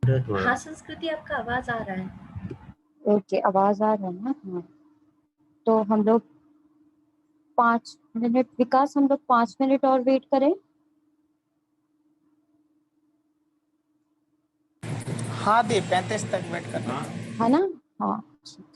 हाँ संस्कृति, आपका आवाज आ रहा है। ओके, आवाज आ रहा है ना? हाँ, तो हम लोग 5 मिनट, विकास हम लोग 5 मिनट और वेट करें। हाँ दी 35 तक वेट करना है ना? हाँ ठीक।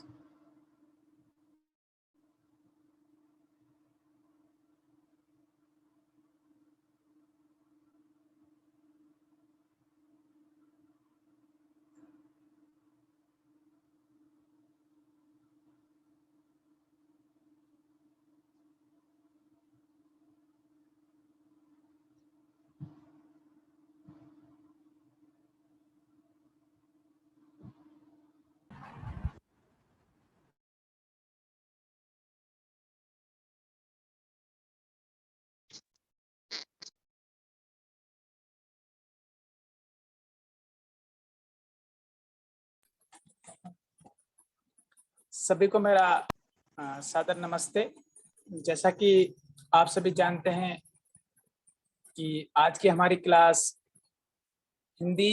सभी को मेरा सादर नमस्ते। जैसा कि आप सभी जानते हैं कि आज की हमारी क्लास हिंदी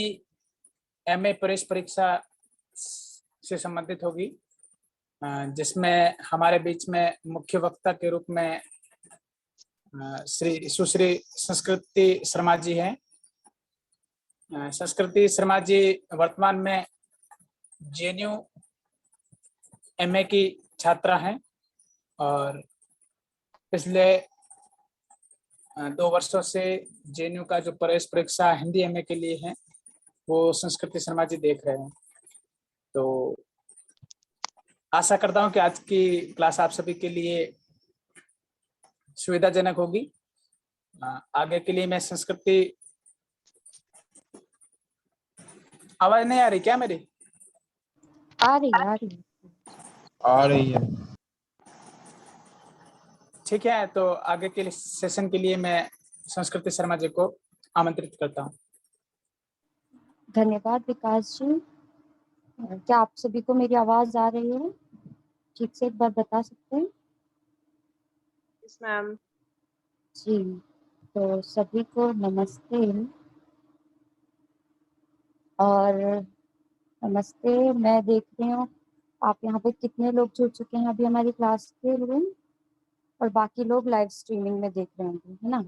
एमए प्रवेश परीक्षा से संबंधित होगी, जिसमें हमारे बीच में मुख्य वक्ता के रूप में सुश्री संस्कृति शर्मा जी हैं। संस्कृति शर्मा जी वर्तमान में जेएनयू एमए की छात्रा हैं और पिछले 2 वर्षों से जेएनयू का जो प्रवेश परीक्षा हिंदी एमए के लिए है वो संस्कृति शर्मा जी देख रहे हैं। तो आशा करता हूं कि आज की क्लास आप सभी के लिए सुविधाजनक होगी। आगे के लिए मैं संस्कृति, आवाज नहीं आ रही क्या मेरी? आ रही है। ठीक है, तो आगे के सेशन के लिए मैं संस्कृति शर्मा जी को आमंत्रित करता हूँ। धन्यवाद विकास जी। क्या आप सभी को मेरी आवाज आ रही है? ठीक से एक बार बता सकते हैं? Yes ma'am. जी, तो सभी को नमस्ते। और नमस्ते, मैं देख रही हूँ आप यहाँ पे कितने लोग जुड़ चुके हैं अभी हमारी क्लास के लिए, और बाकी लोग लाइव स्ट्रीमिंग में देख रहे होंगे, है ना?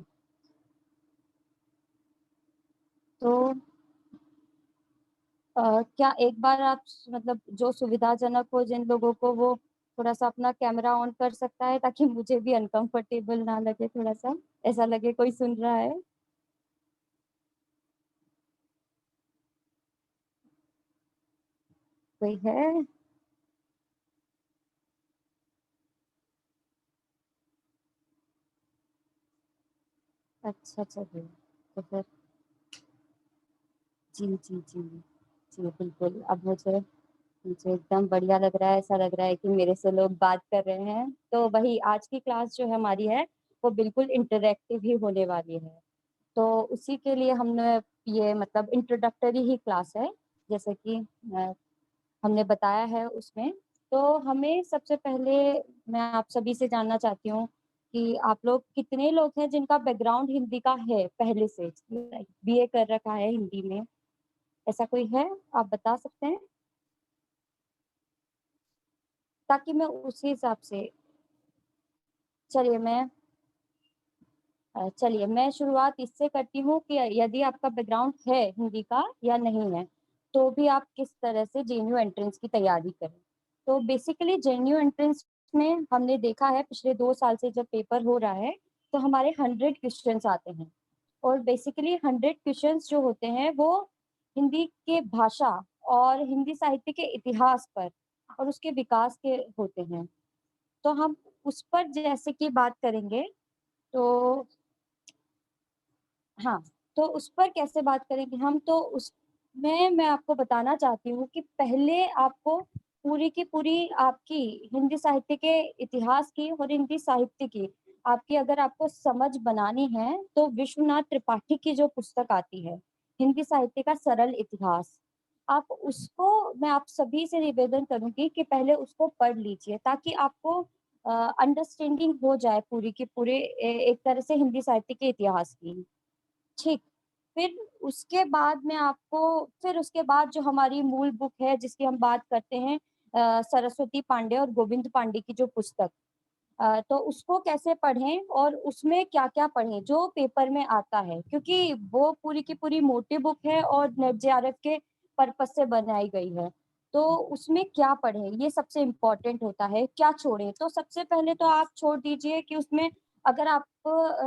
तो क्या एक बार आप मतलब जो सुविधाजनक हो जिन लोगों को, वो थोड़ा सा अपना कैमरा ऑन कर सकता है, ताकि मुझे भी अनकंफर्टेबल ना लगे, थोड़ा सा ऐसा लगे कोई सुन रहा है। कोई है? अच्छा चलिए, तो फिर जी जी जी जी बिल्कुल। अब मुझे मुझे एकदम बढ़िया लग रहा है, ऐसा लग रहा है कि मेरे से लोग बात कर रहे हैं। तो वही आज की क्लास जो है हमारी है, वो बिल्कुल इंटरेक्टिव ही होने वाली है। तो उसी के लिए हमने ये मतलब इंट्रोडक्टरी ही क्लास है, जैसे कि हमने बताया है उसमें। तो हमें सबसे पहले मैं आप सभी से जानना चाहती हूँ कि आप लोग कितने लोग हैं जिनका बैकग्राउंड हिंदी का है, पहले से बीए कर रखा है हिंदी में? ऐसा कोई है? आप बता सकते हैं, ताकि मैं उसी हिसाब से। चलिए मैं शुरुआत इससे करती हूँ कि यदि आपका बैकग्राउंड है हिंदी का या नहीं है, तो भी आप किस तरह से जेएनयू एंट्रेंस की तैयारी करें। तो बेसिकली जेएनयू एंट्रेंस में हमने देखा है पिछले 2 साल से जब पेपर हो रहा है, तो हमारे 100 क्वेश्चंस आते हैं। और बेसिकली 100 क्वेश्चंस जो होते हैं वो हिंदी के भाषा और हिंदी साहित्य के इतिहास पर और उसके विकास के होते हैं। तो हम उस पर जैसे कि बात करेंगे, तो हाँ, तो उस पर कैसे बात करेंगे हम, तो उसमें मैं आपको बताना चाहती हूँ कि पहले आपको पूरी की पूरी आपकी हिंदी साहित्य के इतिहास की और हिंदी साहित्य की आपकी अगर आपको समझ बनानी है, तो विश्वनाथ त्रिपाठी की जो पुस्तक आती है हिंदी साहित्य का सरल इतिहास, आप उसको, मैं आप सभी से निवेदन करूंगी कि पहले उसको पढ़ लीजिए, ताकि आपको अंडरस्टैंडिंग हो जाए पूरी की पूरी एक तरह से हिंदी साहित्य के इतिहास की। ठीक। फिर उसके बाद में आपको फिर उसके बाद जो हमारी मूल बुक है जिसकी हम बात करते हैं सरस्वती पांडे और गोविंद पांडे की जो पुस्तक, तो उसको कैसे पढ़ें और उसमें क्या-क्या पढ़ें जो पेपर में आता है, क्योंकि वो पूरी की पूरी मोटी बुक है और नेट जेआरएफ के पर्पज से बनाई गई है। तो उसमें क्या पढ़ें ये सबसे इम्पोर्टेंट होता है, क्या छोड़ें? तो सबसे पहले तो आप छोड़ दीजिए कि उसमें अगर आप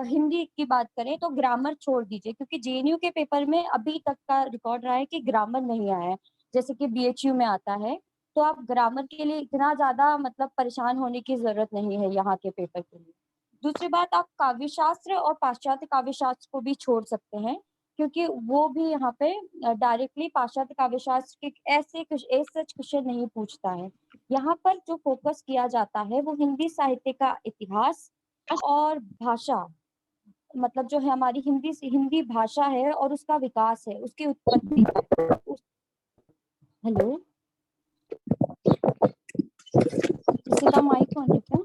हिंदी की बात करें तो ग्रामर छोड़ दीजिए, क्योंकि जेएनयू के पेपर में अभी तक का रिकॉर्ड रहा है कि ग्रामर नहीं आया है, जैसे कि बीएचयू में आता है। तो आप ग्रामर के लिए इतना ज़्यादा मतलब परेशान होने की ज़रूरत नहीं है यहाँ के पेपर के लिए। दूसरी बात, आप काव्यशास्त्र और पाश्चात्य काव्यशास्त्र को भी छोड़ सकते हैं, क्योंकि वो भी यहाँ पे डायरेक्टली पाश्चात्य काव्यशास्त्र के ऐसे कुछ सच क्वेश्चन नहीं पूछता है। यहाँ पर जो फोकस किया जाता है वो हिंदी साहित्य का इतिहास और भाषा, मतलब जो है हमारी हिंदी भाषा है और उसका विकास है, उसकी उत्पत्ति उस हेलो, किसी का माइक ऑन है क्या?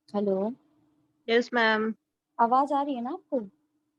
Hello, Yes, ma'am. आवाज आ रही है ना आपको?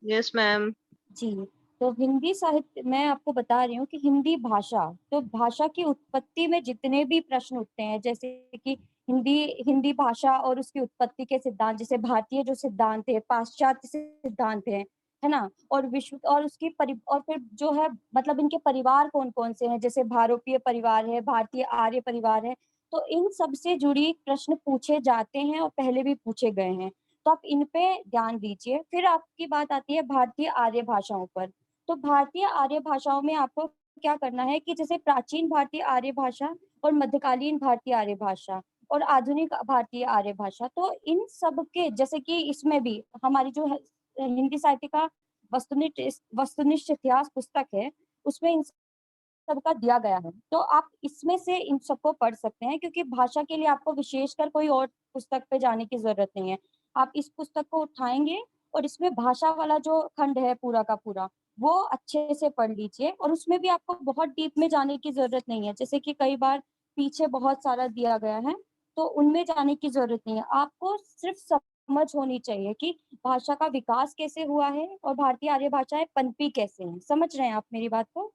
Yes, ma'am. जी, तो हिंदी साहित्य मैं आपको बता रही हूँ कि हिंदी भाषा, तो भाषा की उत्पत्ति में जितने भी प्रश्न उठते हैं, जैसे कि हिंदी हिंदी भाषा और उसकी उत्पत्ति के सिद्धांत, जैसे भारतीय जो सिद्धांत है, पाश्चात्य सिद्धांत है ना? और विश्व और उसकी और फिर जो है मतलब इनके परिवार कौन-कौन से हैं, जैसे भारोपीय परिवार है, भारतीय आर्य परिवार है, तो इन सब से जुड़ी प्रश्न पूछे जाते हैं और पहले भी पूछे गए हैं। तो आप इन पे ध्यान दीजिए। फिर आपकी बात आती है भारतीय आर्य भाषाओं पर। तो भारतीय आर्य भाषाओं में आपको क्या करना है कि जैसे प्राचीन भारतीय आर्य भाषा और मध्यकालीन भारतीय आर्य भाषा और आधुनिक भारतीय आर्य भाषा, तो इन सब के जैसे कि इसमें भी हमारी जो है हिंदी साहित्य का वस्तुनिष्ठ इतिहास पुस्तक है, उसमें इन सबका दिया गया है। तो आप इसमें से इन सबको पढ़ सकते हैं, क्योंकि भाषा के लिए आपको विशेषकर कोई और पुस्तक पे जाने की ज़रूरत नहीं है। आप इस पुस्तक को उठाएँगे और इसमें भाषा वाला जो खंड है पूरा का पूरा, वो अच्छे से पढ़ लीजिए और उसमें भी आपको बहुत डीप में जाने की ज़रूरत नहीं है। जैसे कि कई बार पीछे बहुत सारा दिया गया है, तो उनमें जाने की ज़रूरत नहीं है। आपको सिर्फ़ समझ होनी चाहिए कि भाषा का विकास कैसे हुआ है और भारतीय आर्य भाषाएँ पनपी कैसे हैं। समझ रहे हैं आप मेरी बात को?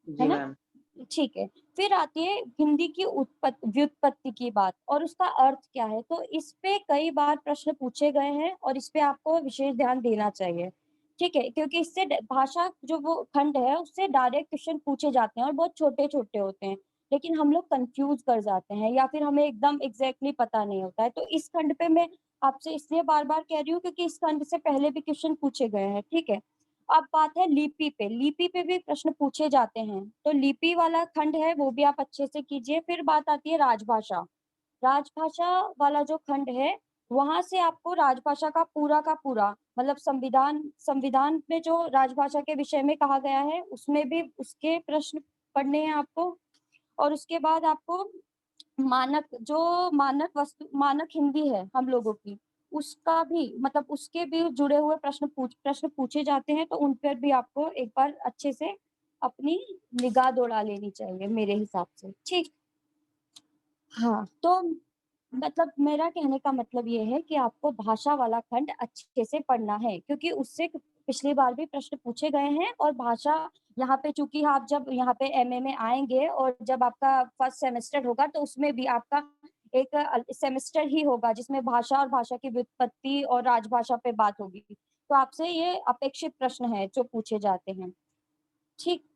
है जी ना? मैम। ठीक है। फिर आती है हिंदी की व्युत्पत्ति की बात और उसका अर्थ क्या है? तो इस पे कई बार प्रश्न पूछे गए हैं और इस पे आपको विशेष ध्यान देना चाहिए। ठीक है? क्योंकि इससे भाषा जो वो खंड है उससे डायरेक्ट क्वेश्चन पूछे जाते हैं और बहुत छोटे-छोटे होते हैं। लेकिन हम लोग कन्फ्यूज़ कर जाते हैं या फिर हमें एकदम एग्ज़ैक्टली पता नहीं होता है। तो इस खंड पे मैं आपसे इसलिए बार-बार कह रही हूँ क्योंकि इस खंड से पहले भी क्वेश्चन पूछे गए हैं। ठीक है? अब बात है लिपि पे भी प्रश्न पूछे जाते हैं, तो लिपि वाला खंड है वो भी आप अच्छे से कीजिए। फिर बात आती है राजभाषा। राजभाषा वाला जो खंड है, वहाँ से आपको राजभाषा का पूरा मतलब संविधान संविधान में जो राजभाषा के विषय में कहा गया है, उसमें भी उसके प्रश्न पढ़ने हैं आपको। और उसके बाद आपको मानक हिंदी है हम लोगों की, उसका भी मतलब उसके भी जुड़े हुए प्रश्न पूछे जाते हैं, तो उन पर भी आपको एक बार अच्छे से अपनी निगाह दौड़ा लेनी चाहिए मेरे हिसाब से। ठीक। हाँ, तो मतलब मेरा कहने का मतलब ये है कि आपको भाषा वाला खंड अच्छे से पढ़ना है, क्योंकि उससे पिछली बार भी प्रश्न पूछे गए हैं और भाषा यहाँ पे चूँकि आप जब यहाँ पे एमए में आएँगे और जब आपका फर्स्ट सेमेस्टर होगा तो उसमें भी आपका एक सेमेस्टर ही होगा जिसमें भाषा और भाषा की व्युत्पत्ति और राजभाषा पे बात होगी। तो आपसे ये अपेक्षित प्रश्न है जो पूछे जाते हैं। ठीक।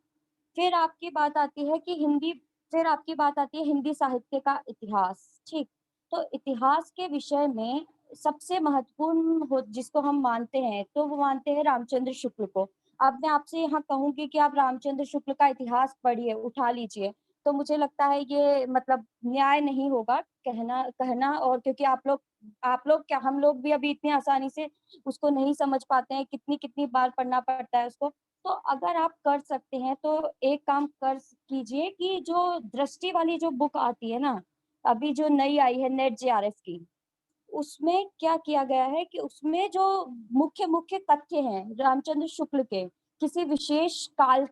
फिर आपकी बात आती है कि फिर आपकी बात आती है हिंदी साहित्य का इतिहास, ठीक? तो इतिहास के विषय में सबसे महत्वपूर्ण हो जिसको हम मानते हैं, तो वो मानते हैं रामचंद्र शुक्ल को। अब मैं आपसे यहाँ कहूँगी कि आप रामचंद्र शुक्ल का इतिहास पढ़िए, उठा लीजिए, तो मुझे लगता है ये मतलब न्याय नहीं होगा कहना कहना और क्योंकि आप लोग क्या हम लोग भी अभी इतनी आसानी से उसको नहीं समझ पाते हैं, कितनी-कितनी बार पढ़ना पड़ता है उसको। तो अगर आप कर सकते हैं तो एक काम कीजिए कि जो दृष्टि वाली जो बुक आती है ना, अभी जो नई आई है नेट जेआरएफ की, उसमें क्या किया गया है कि उसमें जो मुख्य-मुख्य तथ्य हैं रामचंद्र शुक्ल के, किसी विशेष काल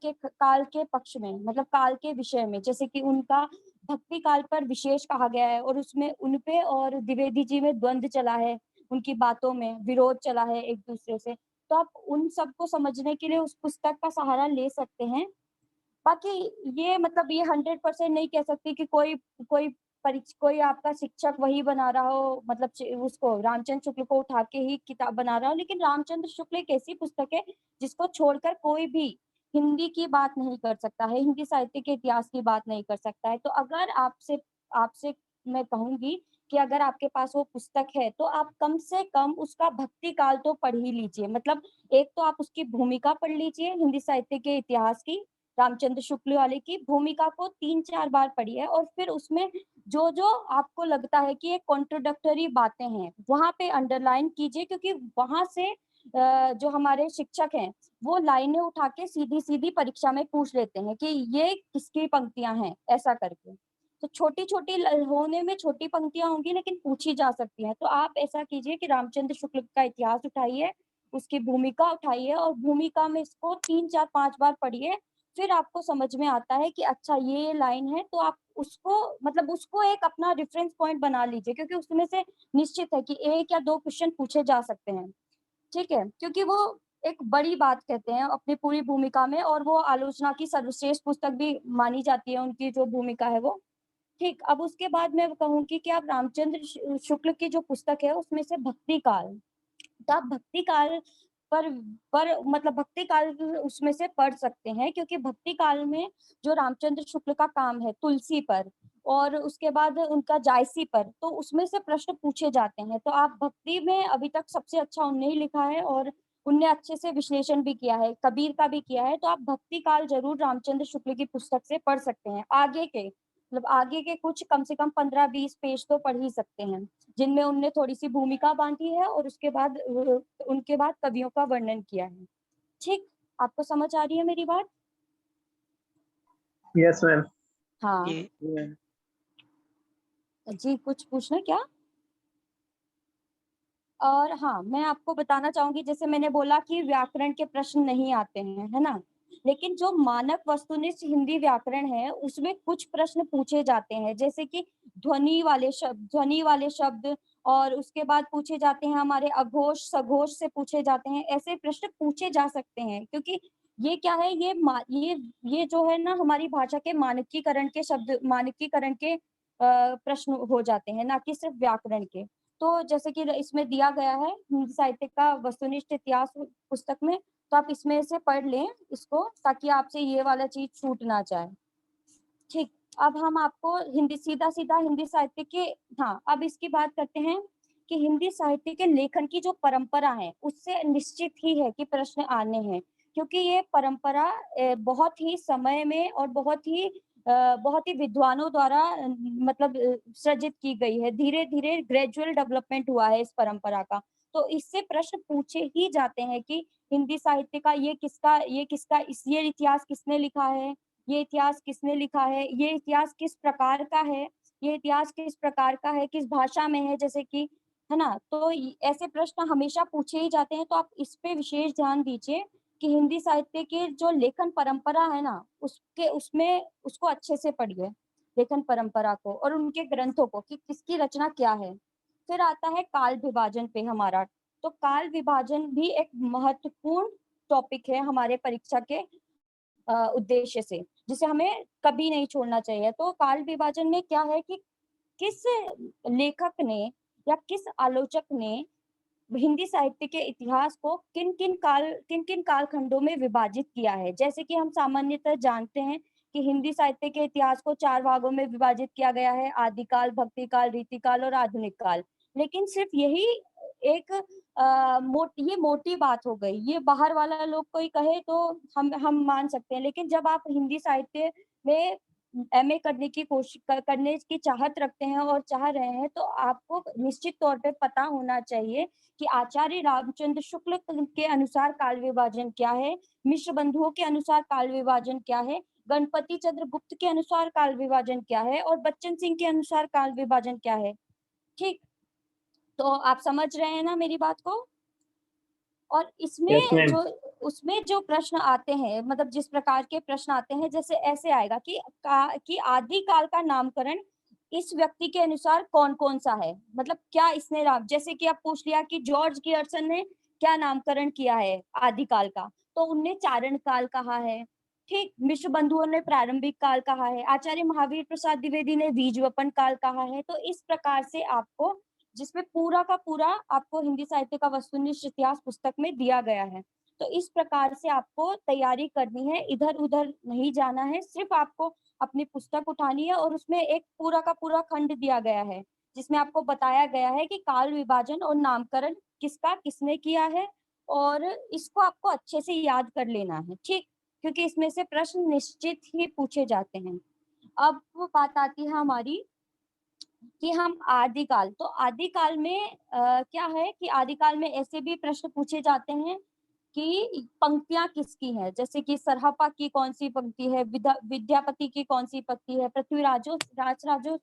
के पक्ष में मतलब काल के विषय में, जैसे कि उनका भक्ति काल पर विशेष कहा गया है और उसमें उनपे और द्विवेदी जी में द्वंद्व चला है, उनकी बातों में विरोध चला है एक दूसरे से। तो आप उन सबको समझने के लिए उस पुस्तक का सहारा ले सकते हैं। बाकी ये मतलब ये 100% नहीं कह सकती कि कोई कोई आपका शिक्षक वही बना रहा हो, मतलब उसको रामचंद्र शुक्ल को उठा के ही किताब बना रहा हो, लेकिन रामचंद्र शुक्ल एक ऐसी पुस्तक है जिसको छोड़कर कोई भी हिंदी की बात नहीं कर सकता है, हिंदी साहित्य के इतिहास की बात नहीं कर सकता है। तो अगर आपसे आपसे मैं कहूंगी कि अगर आपके पास वो पुस्तक है तो आप कम से कम उसका भक्ति काल तो पढ़ ही लीजिए। मतलब एक तो आप उसकी भूमिका पढ़ लीजिए, हिंदी साहित्य के इतिहास की रामचंद्र शुक्ल वाले की भूमिका को 3-4 बार पढ़िए और फिर उसमें जो जो आपको लगता है कि ये कॉन्ट्रोडक्टरी बातें हैं वहां पे अंडरलाइन कीजिए, क्योंकि वहां से जो हमारे शिक्षक हैं वो लाइनें उठा के सीधी सीधी परीक्षा में पूछ लेते हैं कि ये किसकी पंक्तियां हैं, ऐसा करके। तो छोटी छोटी होने में छोटी पंक्तियां होंगी लेकिन पूछी जा सकती हैं। तो आप ऐसा कीजिए कि रामचंद्र शुक्ल का इतिहास उठाइए, उसकी भूमिका उठाइए और भूमिका में इसको 3-4-5 बार पढ़िए। फिर आपको समझ में आता है कि अच्छा ये लाइन है, तो आप उसको मतलब उसको एक अपना रेफरेंस पॉइंट बना लीजिए, क्योंकि उसमें से निश्चित है कि 1 या 2 क्वेश्चन पूछे जा सकते हैं। ठीक है, क्योंकि वो एक बड़ी बात कहते हैं अपनी पूरी भूमिका में और वो आलोचना की सर्वश्रेष्ठ पुस्तक भी मानी जाती है, उनकी जो भूमिका है वो। ठीक, अब उसके बाद मैं कहूंगी कि आप रामचंद्र शुक्ल की जो पुस्तक है उसमें से भक्ति काल, तो आप भक्ति काल पर मतलब भक्ति काल उसमें से पढ़ सकते हैं, क्योंकि भक्ति काल में जो रामचंद्र शुक्ल का काम है तुलसी पर और उसके बाद उनका जायसी पर, तो उसमें से प्रश्न पूछे जाते हैं। तो आप भक्ति में अभी तक सबसे अच्छा उनने ही लिखा है और उनने अच्छे से विश्लेषण भी किया है, कबीर का भी किया है। तो आप भक्ति काल जरूर रामचंद्र शुक्ल की पुस्तक से पढ़ सकते हैं। आगे के मतलब आगे के कुछ कम से कम 15-20 पेज तो पढ़ ही सकते हैं, जिनमें उनने थोड़ी सी भूमिका बांटी है और उसके बाद उनके बाद कवियों का वर्णन किया है। ठीक, आपको समझ आ रही है मेरी बात? Yes ma'am. हाँ जी, कुछ पूछना क्या? और हाँ, मैं आपको बताना चाहूंगी, जैसे मैंने बोला कि व्याकरण के प्रश्न नहीं आते हैं, है ना, लेकिन जो मानक वस्तुनिष्ठ हिंदी व्याकरण है उसमें कुछ प्रश्न पूछे जाते हैं, जैसे कि ध्वनि वाले शब्द और उसके बाद पूछे जाते हैं हमारे अघोष सघोष से पूछे जाते हैं। ऐसे प्रश्न पूछे जा सकते हैं, क्योंकि ये क्या है, ये जो है ना हमारी भाषा के मानकीकरण के शब्द, मानकीकरण के प्रश्न हो जाते हैं, ना कि सिर्फ व्याकरण के। तो जैसे कि इसमें दिया गया है हिंदी साहित्य का वस्तुनिष्ठ इतिहास पुस्तक में, तो आप इसमें से पढ़ लें इसको, ताकि आपसे ये वाला चीज छूट ना जाए। ठीक, अब हम आपको सीधा सीधा हिंदी साहित्य के, हाँ अब इसकी बात करते हैं कि हिंदी साहित्य के लेखन की जो परंपरा है उससे निश्चित ही है कि प्रश्न आने हैं, क्योंकि ये परंपरा बहुत ही समय में और बहुत ही विद्वानों द्वारा मतलब सृजित की गई है। धीरे धीरे ग्रेजुअल डेवलपमेंट हुआ है इस परंपरा का। तो इससे प्रश्न पूछे ही जाते हैं कि हिंदी साहित्य का ये इतिहास किसने लिखा है, ये इतिहास किसने लिखा है, ये इतिहास किस प्रकार का है, ये इतिहास किस प्रकार का है, किस भाषा में है, जैसे कि, है ना। तो ऐसे प्रश्न हमेशा पूछे ही जाते हैं। तो आप इस पे विशेष ध्यान दीजिए कि हिंदी साहित्य की जो लेखन परंपरा है ना उसको अच्छे से पढ़िए, लेखन परंपरा को और उनके ग्रंथों को कि किसकी रचना क्या है। फिर आता है काल विभाजन पे हमारा। तो काल विभाजन भी एक महत्वपूर्ण टॉपिक है हमारे परीक्षा के उद्देश्य से, जिसे हमें कभी नहीं छोड़ना चाहिए। तो काल विभाजन में क्या है कि किस लेखक ने या किस आलोचक ने हिंदी साहित्य के इतिहास को किन किन कालखंडों में विभाजित किया है। जैसे कि हम सामान्यतः जानते हैं कि हिंदी साहित्य के इतिहास को 4 भागों में विभाजित किया गया है, आदिकाल, भक्तिकाल, रीतिकाल और आधुनिक काल। लेकिन सिर्फ यही एक ये मोटी बात हो गई, ये बाहर वाला लोग कोई कहे तो हम मान सकते हैं, लेकिन जब आप हिंदी साहित्य में एमए करने की चाहत रखते हैं और चाह रहे हैं, तो आपको निश्चित तौर पे पता होना चाहिए कि आचार्य रामचंद्र शुक्ल के अनुसार काल विभाजन क्या है, मिश्र बंधुओं के अनुसार काल विभाजन क्या है, गणपति चंद्र गुप्त के अनुसार काल विभाजन क्या है और बच्चन सिंह के अनुसार काल विभाजन क्या है। ठीक, तो आप समझ रहे हैं ना मेरी बात को। और इसमें Yes, ma'am. उसमें जो प्रश्न आते हैं, मतलब जिस प्रकार के प्रश्न आते हैं, जैसे ऐसे आएगा कि आदिकाल का नामकरण इस व्यक्ति के अनुसार कौन-कौन सा है? मतलब क्या इसने नाम, जैसे कि आप पूछ लिया कि जॉर्ज गियर्सन ने क्या नामकरण किया है आदिकाल का? तो उनने चारण काल कहा है, ठीक? मिश्र बंधुओं ने प्रारंभिक काल कहा है, आचार्य महावीर प्रसाद द्विवेदी ने बीजवपन काल कहा है। तो इस प्रकार से आपको, जिसमें पूरा का पूरा आपको हिंदी साहित्य का वस्तुनिष्ठ इतिहास पुस्तक में दिया गया है। तो इस प्रकार से आपको तैयारी करनी है, इधर-उधर नहीं जाना है, सिर्फ आपको अपनी पुस्तक उठानी है और उसमें एक पूरा का पूरा खंड दिया गया है, जिसमें आपको बताया गया है कि काल विभाजन और नामकरण किसका किसने किया है, और इसको आपको अच्छे से याद कर लेना है, ठीक? क्योंकि इसमें से प्रश्न निश्चित ही पूछे जाते हैं। अब वो बात आती है हमारी कि हम आदिकाल, तो आदिकाल में क्या है कि आदिकाल में ऐसे भी प्रश्न पूछे जाते हैं कि पंक्तियां किसकी हैं, जैसे कि सरहपा की कौन सी पंक्ति है, विद्यापति की कौन सी पंक्ति है, पृथ्वीराजों राजराजों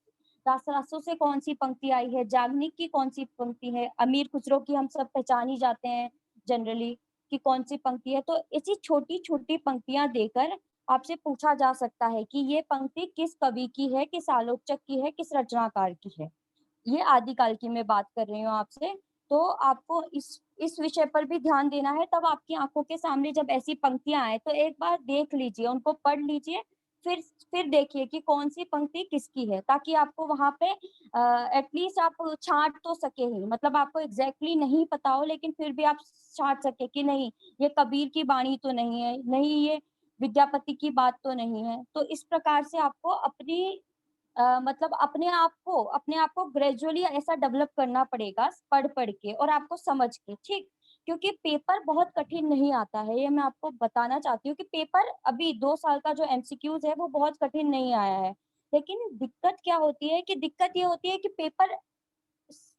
रासरासों से कौन सी पंक्ति आई है, जागनिक की कौन सी पंक्ति है, अमीर खुसरो की हम सब पहचान ही जाते हैं जनरली कि कौन सी पंक्ति है। तो ऐसी छोटी छोटी पंक्तियां देकर आपसे पूछा जा सकता है कि ये पंक्ति किस कवि की है, किस आलोचक की है, किस रचनाकार की है। ये आदिकाल की मैं बात कर रही हूँ आपसे। तो आपको इस विषय पर भी ध्यान देना है। तब आपकी आंखों के सामने जब ऐसी पंक्तियां आए तो एक बार देख लीजिए, उनको पढ़ लीजिए, फिर देखिए कि कौन सी पंक्ति किसकी है, ताकि आपको वहां पे एटलीस्ट आप छांट तो सके ही, मतलब आपको एग्जैक्टली नहीं पता हो लेकिन फिर भी आप छांट सके कि नहीं ये कबीर की वाणी तो नहीं है, नहीं ये विद्यापति की बात तो नहीं है। तो इस प्रकार से आपको अपनी मतलब अपने आप को ग्रेजुअली ऐसा डेवलप करना पड़ेगा, पढ़ के और आपको समझ के, ठीक? क्योंकि पेपर बहुत कठिन नहीं आता है, ये मैं आपको बताना चाहती हूँ कि पेपर अभी 2 साल का जो एमसीक्यूज है वो बहुत कठिन नहीं आया है। लेकिन दिक्कत क्या होती है कि दिक्कत ये होती है कि पेपर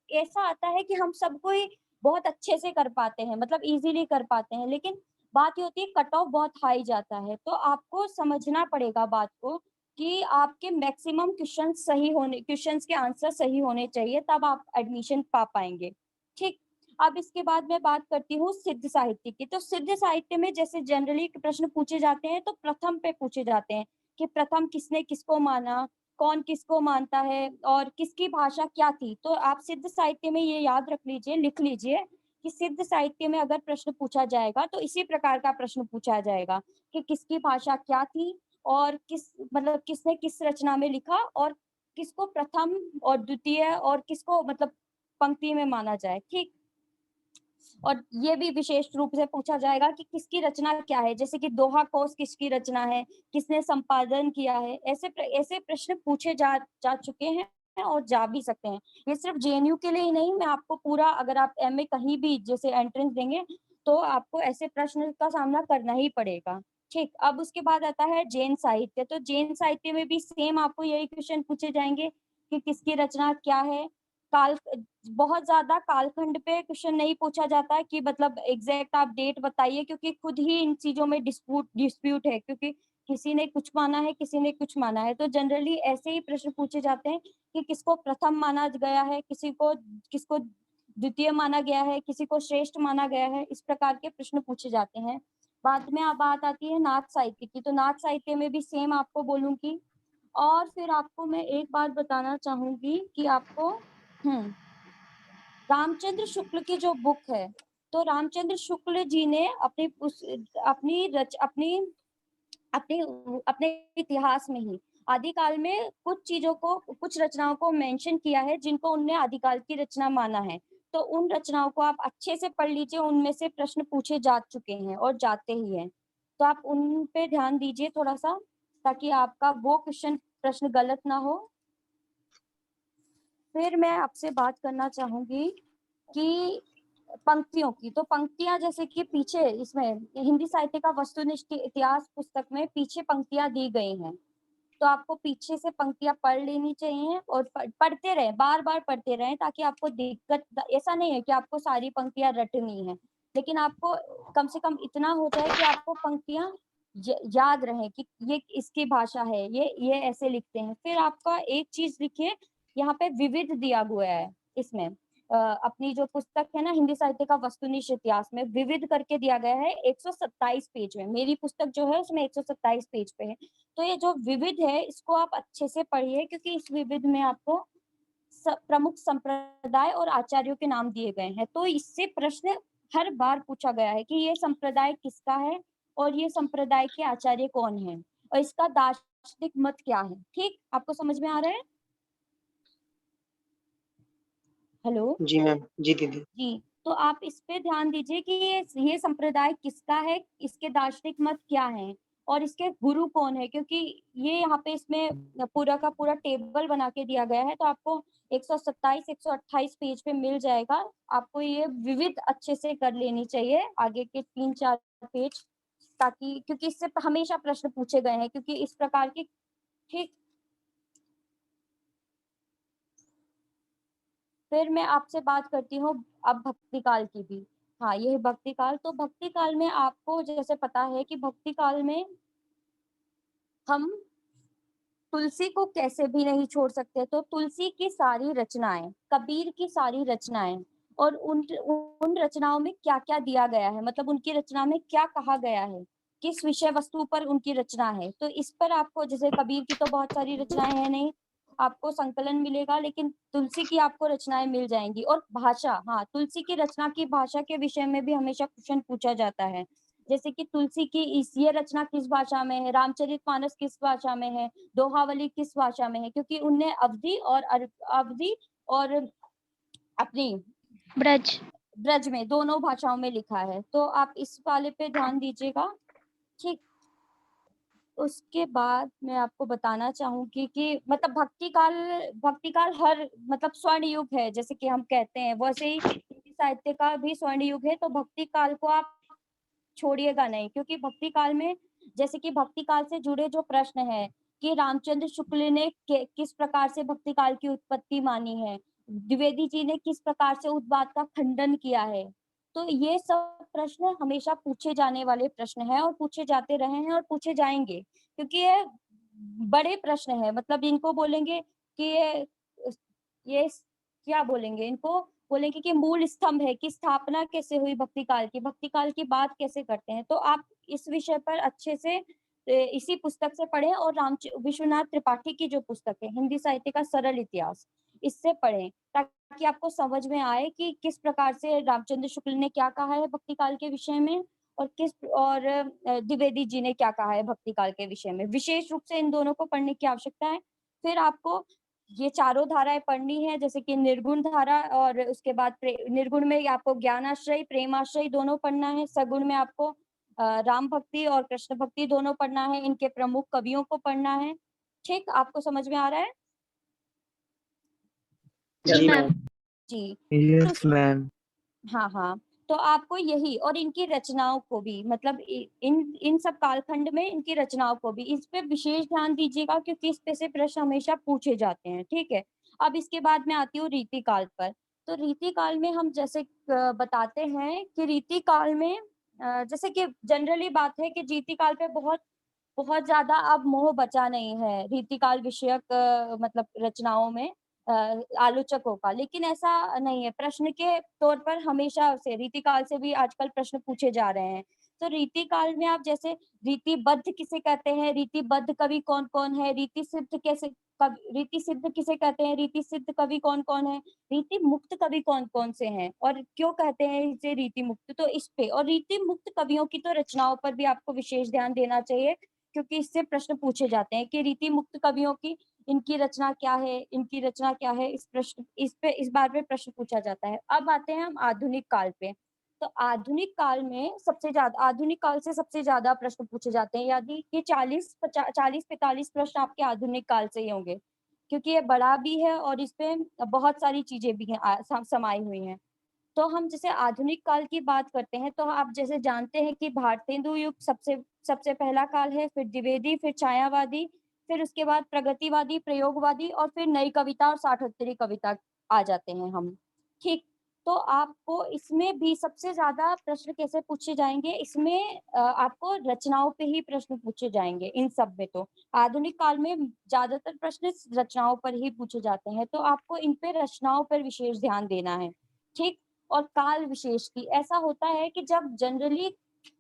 ऐसा आता है कि हम सबको ही बहुत अच्छे से कर पाते हैं, मतलब इजीली कर पाते हैं, लेकिन बात ये होती है कट ऑफ बहुत हाई जाता है। तो आपको समझना पड़ेगा बात को कि आपके मैक्सिमम क्वेश्चंस के आंसर सही होने चाहिए, तब आप एडमिशन पा पाएंगे, ठीक? अब इसके बाद मैं बात करती हूँ सिद्ध साहित्य की। तो सिद्ध साहित्य में जैसे जनरली प्रश्न पूछे जाते हैं तो प्रथम पे पूछे जाते हैं कि प्रथम किसने किसको माना, कौन किसको मानता है और किसकी भाषा क्या थी। तो आप सिद्ध साहित्य में ये याद रख लीजिए, लिख लीजिए कि सिद्ध साहित्य में अगर प्रश्न पूछा जाएगा तो इसी प्रकार का प्रश्न पूछा जाएगा कि किसकी भाषा क्या थी और किसने किस रचना में लिखा और किसको प्रथम और द्वितीय और किसको मतलब पंक्ति में माना जाए, ठीक? और ये भी विशेष रूप से पूछा जाएगा कि किसकी रचना क्या है, जैसे कि दोहा कोश किसकी रचना है, किसने संपादन किया है। ऐसे प्रश्न पूछे जा चुके हैं और जा भी सकते हैं। ये सिर्फ जेएनयू के लिए ही नहीं, मैं आपको पूरा, अगर आप एमए कहीं भी जैसे एंट्रेंस देंगे तो आपको ऐसे प्रश्न का सामना करना ही पड़ेगा, ठीक? अब उसके बाद आता है जैन साहित्य। तो जैन साहित्य में भी सेम आपको यही क्वेश्चन पूछे जाएंगे कि किसकी रचना क्या है। काल बहुत ज्यादा कालखंड पे क्वेश्चन नहीं पूछा जाता है कि मतलब एग्जैक्ट आप डेट बताइए, क्योंकि खुद ही इन चीजों में डिस्प्यूट है, क्योंकि किसी ने कुछ माना है, किसी ने कुछ माना है। तो जनरली ऐसे ही प्रश्न पूछे जाते हैं कि किसको प्रथम माना गया है, किसको द्वितीय माना गया है, किसी को श्रेष्ठ माना गया है। इस प्रकार के प्रश्न पूछे जाते हैं। बाद में अब बात आती है नाथ साहित्य की। तो नाथ साहित्य में भी सेम आपको बोलूंगी। और फिर आपको मैं एक बात बताना चाहूंगी कि आपको रामचंद्र शुक्ल की जो बुक है, तो रामचंद्र शुक्ल जी ने अपनी अपने इतिहास में ही आदिकाल में कुछ रचनाओं को मेंशन किया है जिनको उनने आदिकाल की रचना माना है। तो उन रचनाओं को आप अच्छे से पढ़ लीजिए, उनमें से प्रश्न पूछे जा चुके हैं और जाते ही हैं। तो आप उन पे ध्यान दीजिए थोड़ा सा, ताकि आपका वो प्रश्न गलत ना हो। फिर मैं आपसे बात करना चाहूंगी कि पंक्तियों की। तो पंक्तियां जैसे कि पीछे इसमें हिंदी साहित्य का वस्तुनिष्ठ इतिहास पुस्तक में पीछे पंक्तियां दी गई हैं, तो आपको पीछे से पंक्तियां पढ़ लेनी चाहिए और पढ़ते रहे, बार बार पढ़ते रहे, ताकि आपको दिक्कत, ऐसा नहीं है कि आपको सारी पंक्तियां रटनी है, लेकिन आपको कम से कम इतना हो जाए कि आपको पंक्तियां याद रहे कि ये इसकी भाषा है, ये ऐसे लिखते हैं। फिर आपका एक चीज लिखिए, यहाँ पे विविध दिया हुआ है इसमें, अपनी जो पुस्तक है ना हिंदी साहित्य का वस्तुनिष्ठ इतिहास में विविध करके दिया गया है 127 पेज में। मेरी पुस्तक जो है उसमें 127 पेज पे है। तो ये जो विविध है इसको आप अच्छे से पढ़िए, क्योंकि इस विविध में आपको प्रमुख संप्रदाय और आचार्यों के नाम दिए गए हैं। तो इससे प्रश्न हर बार पूछा गया है कि ये संप्रदाय किसका है और ये संप्रदाय के आचार्य कौन है और इसका दार्शनिक मत क्या है। ठीक, आपको समझ में आ रहा है? हेलो जी मैम। जी दीदी। जी, तो आप इस पे ध्यान दीजिए कि ये संप्रदाय किसका है, इसके दार्शनिक मत क्या है और इसके गुरु कौन है, क्योंकि ये यहाँ पे इसमें पूरा का पूरा टेबल बना के दिया गया है। तो आपको 127 128 पेज पे मिल जाएगा। आपको ये विविध अच्छे से कर लेनी चाहिए आगे के 3-4 पेज, ताकि क्योंकि इससे हमेशा प्रश्न पूछे गए हैं, क्योंकि इस प्रकार की। ठीक, फिर मैं आपसे बात करती हूँ अब भक्ति काल की भी। हाँ, यह भक्ति काल। तो भक्ति काल में आपको जैसे पता है कि भक्ति काल में हम तुलसी को कैसे भी नहीं छोड़ सकते। तो तुलसी की सारी रचनाएं, कबीर की सारी रचनाएं और उन रचनाओं में क्या क्या दिया गया है, मतलब उनकी रचना में क्या कहा गया है, किस विषय वस्तु पर उनकी रचना है। तो इस पर आपको, जैसे कबीर की तो बहुत सारी रचनाएं हैं नहीं, आपको संकलन मिलेगा, लेकिन तुलसी की आपको रचनाएं मिल जाएंगी। और भाषा, हाँ, तुलसी की रचना की भाषा के विषय में भी हमेशा क्वेश्चन पूछा जाता है। जैसे कि तुलसी की ये रचना किस भाषा में है, रामचरितमानस किस भाषा में है, दोहावली किस भाषा में है, क्योंकि उनने अवधि और अपनी ब्रज में दोनों भाषाओं में लिखा है। तो आप इस वाले पे ध्यान दीजिएगा। ठीक, उसके बाद मैं आपको बताना चाहूंगी कि मतलब भक्ति काल हर मतलब स्वर्ण युग है, जैसे कि हम कहते हैं, वैसे ही हिंदी साहित्य का भी स्वर्ण युग है। तो भक्ति काल को आप छोड़िएगा नहीं, क्योंकि भक्ति काल में, जैसे कि भक्ति काल से जुड़े जो प्रश्न है कि रामचंद्र शुक्ल ने किस प्रकार से भक्ति काल की उत्पत्ति मानी है, द्विवेदी जी ने किस प्रकार से उस बात का खंडन किया है। तो ये सब प्रश्न हमेशा पूछे जाने वाले प्रश्न हैं और पूछे जाते रहे हैं और पूछे जाएंगे, क्योंकि ये बड़े प्रश्न है। मतलब इनको बोलेंगे कि ये क्या बोलेंगे, इनको बोलेंगे कि मूल स्तंभ है कि स्थापना कैसे हुई भक्ति काल की बात कैसे करते हैं। तो आप इस विषय पर अच्छे से इसी पुस्तक से पढ़ें और विश्वनाथ त्रिपाठी की जो पुस्तक है हिंदी साहित्य का सरल इतिहास, इससे पढ़ें, ताकि आपको समझ में आए कि किस प्रकार से रामचंद्र शुक्ल ने क्या कहा है भक्ति काल के विषय में और द्विवेदी जी ने क्या कहा है भक्ति काल के विषय में। विशेष रूप से इन दोनों को पढ़ने की आवश्यकता है। फिर आपको ये चारों धाराएं पढ़नी है, जैसे कि निर्गुण धारा, और उसके बाद निर्गुण में आपको ज्ञानाश्रय प्रेमाश्रय दोनों पढ़ना है। सगुण में आपको राम भक्ति और कृष्ण भक्ति दोनों पढ़ना है। इनके प्रमुख कवियों को पढ़ना है। ठीक, आपको समझ में आ रहा है? जी मैम। जी, यस मैम। हाँ हाँ। तो आपको यही और इनकी रचनाओं को भी, मतलब इन सब कालखंड में इनकी रचनाओं को भी, इस पे विशेष ध्यान दीजिएगा, क्योंकि इस पे से प्रश्न हमेशा पूछे जाते हैं। ठीक है, अब इसके बाद मैं आती हूँ रीति काल पर। तो रीति काल में हम जैसे बताते हैं कि रीति काल में जैसे कि जनरली बात है कि रीति काल पे बहुत बहुत ज्यादा अब मोह बचा नहीं है रीति काल विषयक मतलब रचनाओं में आलोचकों का, लेकिन ऐसा नहीं है। प्रश्न के तौर पर हमेशा से रीति काल से भी आजकल प्रश्न पूछे जा रहे हैं। तो रीति काल में आप जैसे रीतिबद्ध किसे कहते हैं, रीतिबद्ध कवि कौन कौन है, रीति सिद्ध किसे कहते हैं, रीति सिद्ध कवि कौन कौन है, रीति मुक्त कवि कौन कौन से हैं और क्यों कहते हैं इसे रीति मुक्त। तो इस पे और रीति मुक्त कवियों की तो रचनाओं पर भी आपको विशेष ध्यान देना चाहिए, क्योंकि इससे प्रश्न पूछे जाते हैं कि रीति मुक्त कवियों की इनकी रचना क्या है, इनकी रचना क्या है। इस बार पे प्रश्न पूछा जाता है। अब आते हैं हम आधुनिक काल पे। तो आधुनिक काल में आधुनिक काल से सबसे ज्यादा प्रश्न पूछे जाते हैं, यदि कि 40-45 प्रश्न आपके आधुनिक काल से ही होंगे, क्योंकि ये बड़ा भी है और इसपे बहुत सारी चीजें भी हैं समाई हुई हैं। तो हम जैसे आधुनिक काल की बात करते हैं, तो आप जैसे जानते हैं कि भारतेंदु युग सबसे सबसे पहला काल है, फिर द्विवेदी, फिर छायावादी, फिर उसके बाद प्रगतिवादी, प्रयोगवादी और फिर नई कविता और साठोत्तरी कविता आ जाते हैं हम। ठीक, तो आपको इसमें भी सबसे ज्यादा प्रश्न कैसे पूछे जाएंगे, इसमें आपको रचनाओं पे ही प्रश्न पूछे जाएंगे। इन सब में तो आधुनिक काल में ज्यादातर प्रश्न रचनाओं पर ही पूछे जाते हैं, तो आपको इन पे रचनाओं पर विशेष ध्यान देना है, ठीक। और काल विशेष की ऐसा होता है कि जब जनरली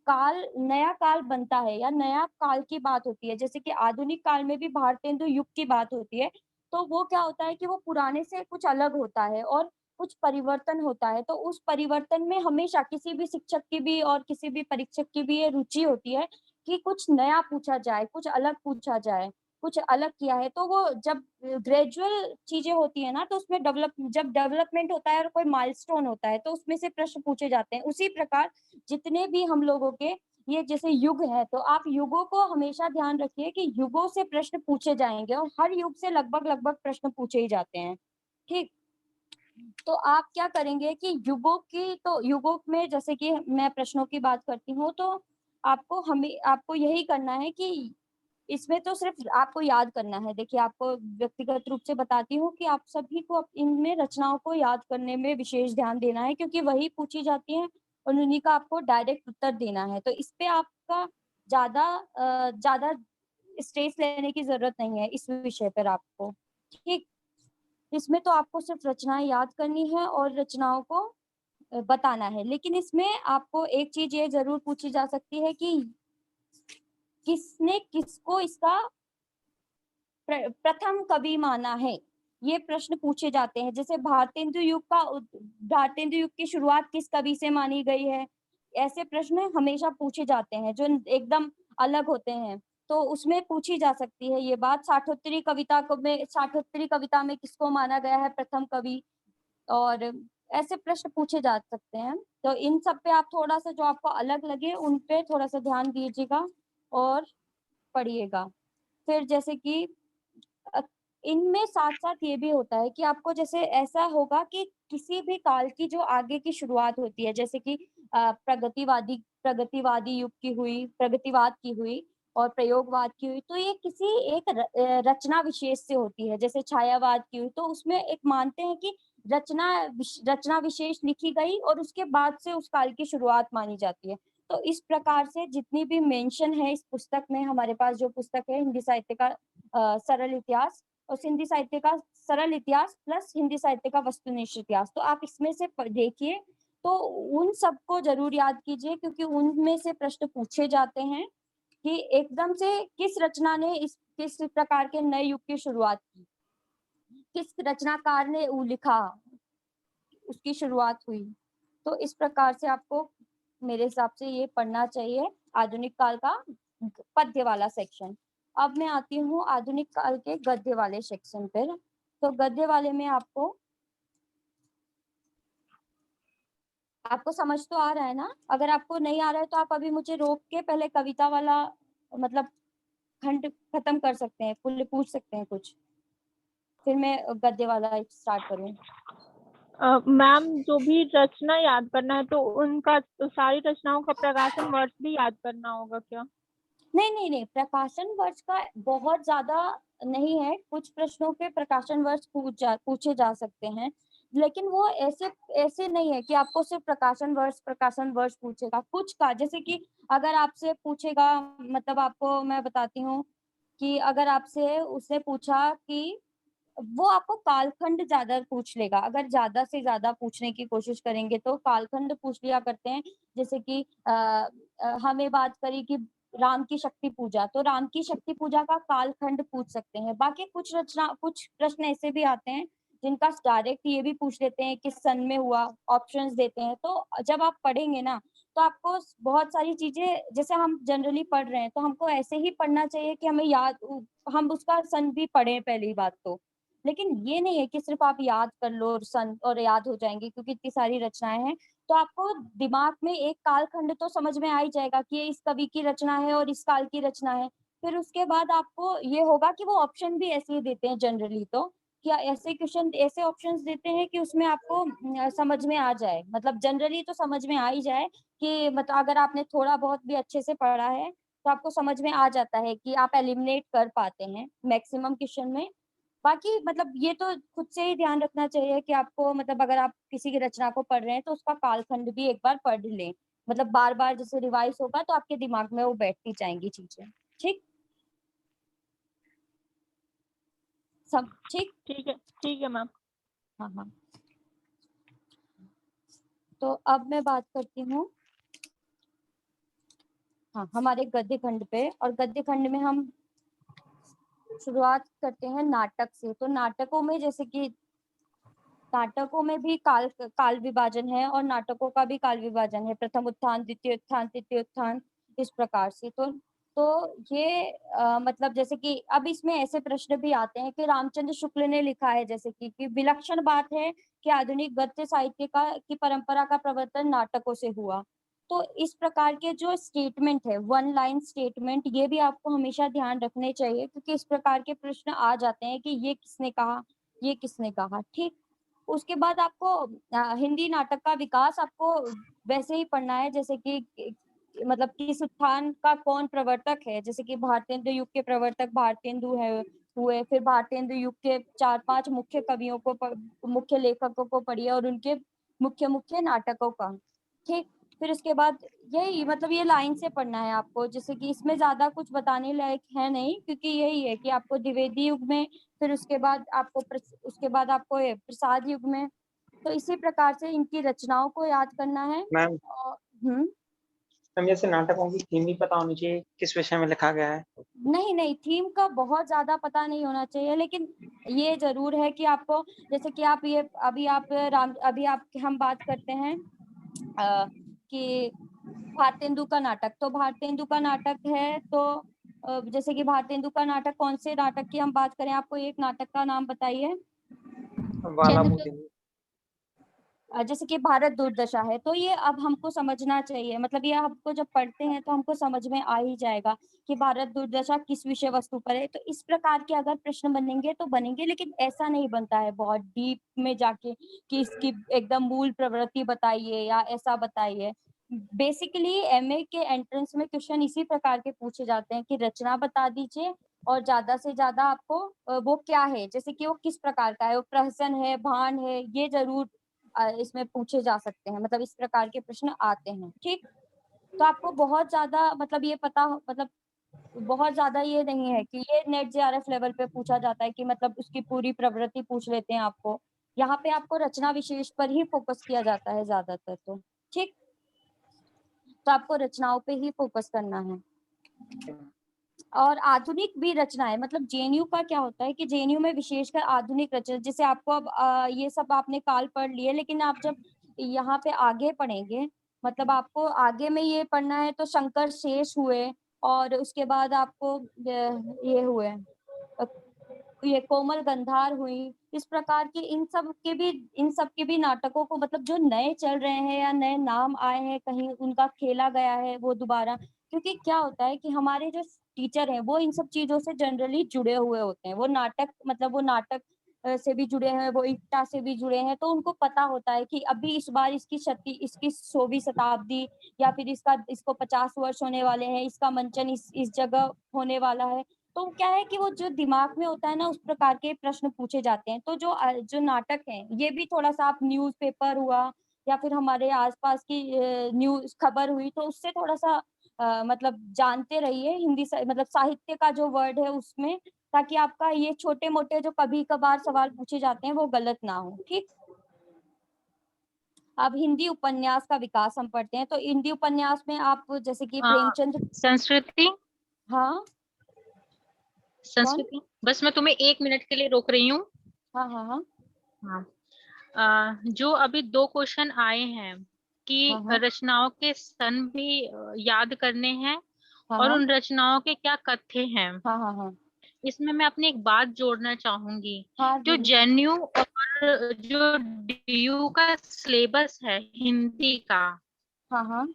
काल नया काल बनता है या नया काल की बात होती है, जैसे कि आधुनिक काल में भी भारतेंदु युग की बात होती है, तो वो क्या होता है कि वो पुराने से कुछ अलग होता है और कुछ परिवर्तन होता है। तो उस परिवर्तन में हमेशा किसी भी शिक्षक की भी और किसी भी परीक्षक की भी ये रुचि होती है कि कुछ नया पूछा जाए, कुछ अलग पूछा जाए, कुछ अलग किया है। तो वो जब ग्रेजुअल चीजें होती है ना, तो उसमें जब डेवलपमेंट होता है और कोई माइलस्टोन होता है, तो उसमें से प्रश्न पूछे जाते हैं। उसी प्रकार जितने भी हम लोगों के ये जैसे युग है, तो आप युगों को हमेशा ध्यान रखिए कि युगों से प्रश्न पूछे जाएंगे और हर युग से लगभग लगभग प्रश्न पूछे ही जाते हैं, ठीक। तो आप क्या करेंगे कि युगों में जैसे कि मैं प्रश्नों की बात करती हूँ, तो आपको यही करना है कि इसमें तो सिर्फ आपको याद करना है। देखिए, आपको व्यक्तिगत रूप से बताती हूँ कि आप सभी को इनमें रचनाओं को याद करने में विशेष ध्यान देना है, क्योंकि वही पूछी जाती है और उन्हीं का आपको डायरेक्ट उत्तर देना है। तो इस पे आपका ज्यादा स्ट्रेस लेने की जरूरत नहीं है इस विषय पर आपको, ठीक। इसमें तो आपको सिर्फ रचनाएं याद करनी है और रचनाओं को बताना है। लेकिन इसमें आपको एक चीज ये जरूर पूछी जा सकती है कि किसने किसको इसका प्रथम कवि माना है, ये प्रश्न पूछे जाते हैं। जैसे भारतेंदु युग की शुरुआत किस कवि से मानी गई है, ऐसे प्रश्न हमेशा पूछे जाते हैं जो एकदम अलग होते हैं। तो उसमें पूछी जा सकती है ये बात। साठोत्तरी कविता में किसको माना गया है प्रथम कवि, और ऐसे प्रश्न पूछे जा सकते हैं। तो इन सब पे आप थोड़ा सा जो आपको अलग लगे उन पे थोड़ा सा ध्यान दीजिएगा और पढ़िएगा। फिर जैसे कि इनमें साथ साथ ये भी होता है कि आपको जैसे ऐसा होगा कि किसी भी काल की जो आगे की शुरुआत होती है, जैसे कि प्रगतिवादी युग की हुई, प्रगतिवाद की हुई और प्रयोगवाद की हुई, तो ये किसी एक रचना विशेष से होती है। जैसे छायावाद की हुई, तो उसमें एक मानते हैं कि रचना विशेष लिखी गई और उसके बाद से उस काल की शुरुआत मानी जाती है। तो इस प्रकार से जितनी भी मेंशन है इस पुस्तक में, हमारे पास जो पुस्तक है हिंदी साहित्य का सरल इतिहास, और हिंदी साहित्य का सरल इतिहास प्लस हिंदी साहित्य का वस्तुनिष्ठ इतिहास, तो आप इसमें से देखिए, तो उन सबको जरूर याद कीजिए, क्योंकि उनमें से प्रश्न पूछे जाते हैं कि एकदम से किस रचना ने किस प्रकार के नए युग की शुरुआत की, किस रचनाकार ने वो लिखा, उसकी शुरुआत हुई। तो इस प्रकार से आपको मेरे हिसाब से ये पढ़ना चाहिए आधुनिक काल का पद्य वाला सेक्शन। अब मैं आती हूँ आधुनिक काल के गद्य वाले सेक्शन पर। तो गद्य वाले में आपको समझ तो आ रहा है ना? अगर आपको नहीं आ रहा है तो आप अभी मुझे रोक के पहले कविता वाला मतलब खंड खत्म कर सकते हैं, पूछ सकते हैं कुछ, फिर मैं गद्य वाला स्टार्ट करूँ। मैम, जो भी रचना याद करना है तो उनका सारी रचनाओं का प्रकाशन वर्ष भी याद करना होगा क्या? नहीं, प्रकाशन वर्ष का बहुत ज्यादा नहीं है। कुछ प्रश्नों के प्रकाशन वर्ष पूछे जा सकते हैं, लेकिन वो ऐसे नहीं है कि आपको सिर्फ प्रकाशन वर्ष पूछेगा। कुछ का जैसे कि अगर आपसे पूछेगा, मतलब आपको मैं बताती हूँ कि अगर आपसे उसने पूछा कि वो आपको कालखंड ज्यादा पूछ लेगा। अगर ज्यादा से ज्यादा पूछने की कोशिश करेंगे तो कालखंड पूछ लिया करते हैं। जैसे कि हमें बात करी कि राम की शक्ति पूजा, तो राम की शक्ति पूजा का कालखंड पूछ सकते हैं। बाकी कुछ प्रश्न ऐसे भी आते हैं जिनका डायरेक्ट ये भी पूछ लेते हैं किस सन में हुआ, ऑप्शंस देते हैं। तो जब आप पढ़ेंगे ना, तो आपको बहुत सारी चीजें, जैसे हम जनरली पढ़ रहे हैं तो हमको ऐसे ही पढ़ना चाहिए कि हमें हम उसका सन भी पढ़ें पहली बात तो। लेकिन ये नहीं है कि सिर्फ आप याद कर लो और सन और याद हो जाएंगे, क्योंकि इतनी सारी रचनाएं हैं। तो आपको दिमाग में एक कालखंड तो समझ में आ ही जाएगा कि ये इस कवि की रचना है और इस काल की रचना है। फिर उसके बाद आपको ये होगा कि वो ऑप्शन भी ऐसे ही देते हैं जनरली, तो क्या ऐसे ऑप्शंस देते हैं कि उसमें आपको समझ में आ जाए, मतलब जनरली तो समझ में आ ही जाए कि मतलब अगर आपने थोड़ा बहुत भी अच्छे से पढ़ा है तो आपको समझ में आ जाता है कि आप एलिमिनेट कर पाते हैं मैक्सिमम क्वेश्चन में। बाकी मतलब ये तो खुद से ही ध्यान रखना चाहिए कि आपको मतलब अगर आप किसी की रचना को पढ़ रहे हैं तो उसका कालखंड भी एक बार पढ़ लें, मतलब बार बार जैसे रिवाइज होगा तो आपके दिमाग में वो बैठती जाएंगी चीजें। ठीक, सब ठीक। ठीक है मैम। हाँ हाँ, तो अब मैं बात करती हूँ हाँ हमारे गद्य खंड पे, और गद्य खंड में हम शुरुआत करते हैं नाटक से। तो नाटकों में जैसे कि नाटकों में भी काल विभाजन है और नाटकों का भी काल विभाजन है, प्रथम उत्थान, द्वितीय उत्थान, तृतीय उत्थान, इस प्रकार से। तो ये मतलब जैसे कि अब इसमें ऐसे प्रश्न भी आते हैं कि रामचंद्र शुक्ल ने लिखा है जैसे कि विलक्षण बात है कि आधुनिक गद्य साहित्य की परंपरा का प्रवर्तन नाटकों से हुआ। तो इस प्रकार के जो स्टेटमेंट है, वन लाइन स्टेटमेंट, ये भी आपको हमेशा ध्यान रखने चाहिए, क्योंकि इस प्रकार के प्रश्न आ जाते हैं कि ये किसने कहा, ये किसने कहा। ठीक, उसके बाद आपको हिंदी नाटक का विकास आपको वैसे ही पढ़ना है जैसे कि मतलब किस उत्थान का कौन प्रवर्तक है, जैसे कि भारतेंदु युग के प्रवर्तक भारतेंदु है हुए, फिर भारतेंदु युग के 4-5 मुख्य कवियों को मुख्य लेखकों को पढ़िए और उनके मुख्य मुख्य नाटकों का। ठीक, फिर उसके बाद यही मतलब ये लाइन से पढ़ना है आपको, जैसे कि इसमें ज्यादा कुछ बताने लायक है नहीं, क्योंकि यही है कि आपको द्विवेदी युग में, फिर उसके बाद आपको ये प्रसाद युग में, तो इसी प्रकार से इनकी रचनाओं को याद करना है। मैम और मैम जैसे नाटकों की थीम भी पता होनी चाहिए, किस विषय में लिखा गया है। नहीं थीम का बहुत ज्यादा पता नहीं होना चाहिए, लेकिन ये जरूर है कि आपको जैसे कि आप ये अभी आप हम बात करते हैं कि भारतेंदु का नाटक, तो भारतेंदु का नाटक है तो जैसे कि भारतेंदु का नाटक, कौन से नाटक की हम बात करें, आपको एक नाटक का नाम बताइए। वाला मुदे। जैसे कि भारत दुर्दशा है, तो ये अब हमको समझना चाहिए, मतलब ये हमको जब पढ़ते हैं तो हमको समझ में आ ही जाएगा कि भारत दुर्दशा किस विषय वस्तु पर है। तो इस प्रकार के अगर प्रश्न बनेंगे तो बनेंगे, लेकिन ऐसा नहीं बनता है बहुत डीप में जाके कि इसकी एकदम मूल प्रवृत्ति बताइए या ऐसा बताइए। बेसिकली एमए के एंट्रेंस में क्वेश्चन इसी प्रकार के पूछे जाते हैं कि रचना बता दीजिए और ज्यादा से ज्यादा आपको वो क्या है, जैसे कि वो किस प्रकार का है, वो प्रहसन है, भान है, ये जरूर इसमें पूछे जा सकते हैं, मतलब इस प्रकार के प्रश्न आते हैं। ठीक, तो आपको बहुत ज्यादा मतलब ये पता मतलब बहुत ज्यादा ये नहीं है कि ये नेट जेआरएफ लेवल पे पूछा जाता है कि मतलब उसकी पूरी प्रवृत्ति पूछ लेते हैं आपको। यहाँ पे आपको रचना विशेष पर ही फोकस किया जाता है ज्यादातर। तो ठीक, तो आपको रचनाओं पे ही फोकस करना है। और आधुनिक भी रचना है, मतलब जेएनयू का क्या होता है कि जेएनयू में विशेषकर आधुनिक रचना, जैसे आपको अब ये सब आपने काल पढ़ लिए, लेकिन आप जब यहाँ पे आगे पढ़ेंगे, मतलब आपको आगे में ये पढ़ना है तो शंकर शेष हुए, और उसके बाद आपको ये हुए ये कोमल गंधार हुई, इस प्रकार के इन सब के भी नाटकों को मतलब जो नए चल रहे हैं या नए नाम आए हैं कहीं उनका खेला गया है वो दोबारा, क्योंकि क्या होता है कि हमारे जो टीचर हैं वो इन सब चीजों से जनरली जुड़े हुए होते हैं, वो नाटक से भी जुड़े हैं, वो इक्टा से भी जुड़े हैं, तो उनको पता होता है कि अभी इस बार इसकी 100वीं शताब्दी या फिर इसको 50 वर्ष होने वाले हैं, इसका मंचन इस जगह होने वाला है। तो क्या है कि वो जो दिमाग में होता है ना, उस प्रकार के प्रश्न पूछे जाते हैं। तो जो नाटक है ये भी थोड़ा सा, आप न्यूज़पेपर हुआ या फिर हमारे आसपास की न्यूज खबर हुई, तो उससे थोड़ा सा मतलब जानते रहिए हिंदी मतलब साहित्य का जो वर्ड है उसमें, ताकि आपका ये छोटे मोटे जो कभी कभार सवाल पूछे जाते हैं वो गलत ना हो। ठीक, अब हिंदी उपन्यास का विकास हम पढ़ते हैं। तो हिंदी उपन्यास में आप जैसे कि प्रेमचंद। संस्कृति हाँ संस्कृति बस मैं तुम्हें 1 मिनट के लिए रोक रही हूँ। हाँ हाँ हाँ जो अभी 2 क्वेश्चन आए हैं कि हाँ हाँ रचनाओं के सन भी याद करने हैं हाँ और हाँ उन रचनाओं के क्या कथ्य हैं। हाँ हाँ हाँ इसमें मैं अपनी एक बात जोड़ना चाहूंगी। हाँ जो जी। जेएनयू और जो डीयू का सिलेबस है हिंदी का, हाँ हाँ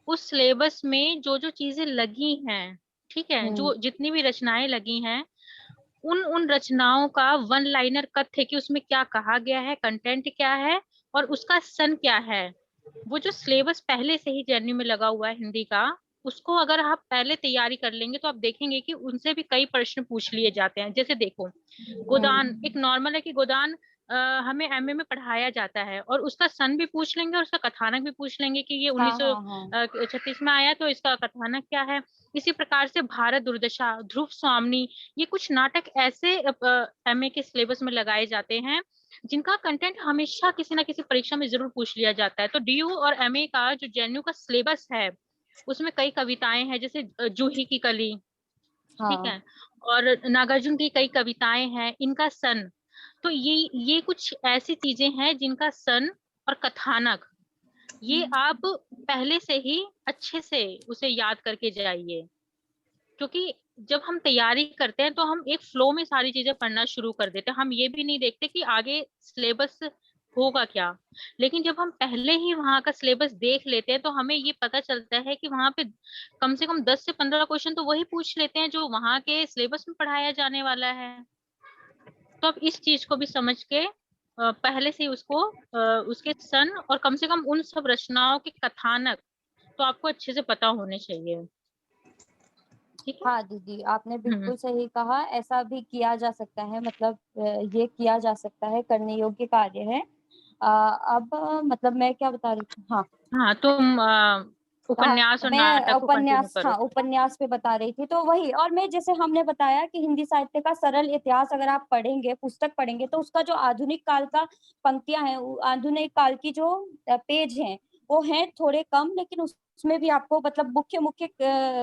उस सिलेबस में जो जो चीजें लगी हैं, ठीक है, हम्म जो जितनी भी रचनाएं लगी हैं, उन रचनाओं का वन लाइनर कथ्य कि उसमें क्या कहा गया है, कंटेंट क्या है और उसका सन क्या है, वो जो सिलेबस पहले से ही जेएनयू में लगा हुआ है हिंदी का, उसको अगर आप पहले तैयारी कर लेंगे तो आप देखेंगे कि उनसे भी कई प्रश्न पूछ लिए जाते हैं। जैसे देखो, गोदान एक नॉर्मल है कि गोदान हमें एमए में पढ़ाया जाता है, और उसका सन भी पूछ लेंगे और उसका कथानक भी पूछ लेंगे कि ये हाँ हाँ हाँ 1936 में आया, तो इसका कथानक क्या है। इसी प्रकार से भारत दुर्दशा, ध्रुव स्वामिनी, ये कुछ नाटक ऐसे एमए के सिलेबस में लगाए जाते हैं जिनका कंटेंट हमेशा किसी ना किसी परीक्षा में जरूर पूछ लिया जाता है। तो डीयू और एमए का जो जेएनयू का सिलेबस है उसमें कई कविताएं हैं, जैसे जूही की कली, ठीक हाँ। है, और नागार्जुन की कई कविताएं हैं, इनका सन। तो ये कुछ ऐसी चीजें हैं जिनका सन और कथानक ये आप पहले से ही अच्छे से उसे याद करके जाइए, क्योंकि जब हम तैयारी करते हैं तो हम एक फ्लो में सारी चीजें पढ़ना शुरू कर देते हैं, हम ये भी नहीं देखते कि आगे सिलेबस होगा क्या। लेकिन जब हम पहले ही वहां का सिलेबस देख लेते हैं तो हमें ये पता चलता है कि वहां पे कम से कम 10 से 15 क्वेश्चन तो वही पूछ लेते हैं जो वहां के सिलेबस में पढ़ाया जाने वाला है। तो आप इस चीज को भी समझ के पहले से ही उसको उसके सन और कम से कम उन सब रचनाओं के कथानक तो आपको अच्छे से पता होने चाहिए, ठीक है। हाँ दीदी, आपने बिल्कुल सही कहा, ऐसा भी किया जा सकता है, मतलब ये किया जा सकता है, करने योग्य कार्य है। अब मतलब मैं क्या बता रही थी, हाँ हाँ, तुम उपन्यास और मैं नाटक को कंटिन्यू उपन्यास, करो। हाँ उपन्यास पे बता रही थी, तो वही। और मैं, जैसे हमने बताया कि हिंदी साहित्य का सरल इतिहास अगर आप पढ़ेंगे, पुस्तक पढ़ेंगे, तो उसका जो आधुनिक काल का पंक्तियां हैं, आधुनिक काल की जो पेज हैं वो हैं थोड़े कम, लेकिन उसमें भी आपको मतलब मुख्य मुख्य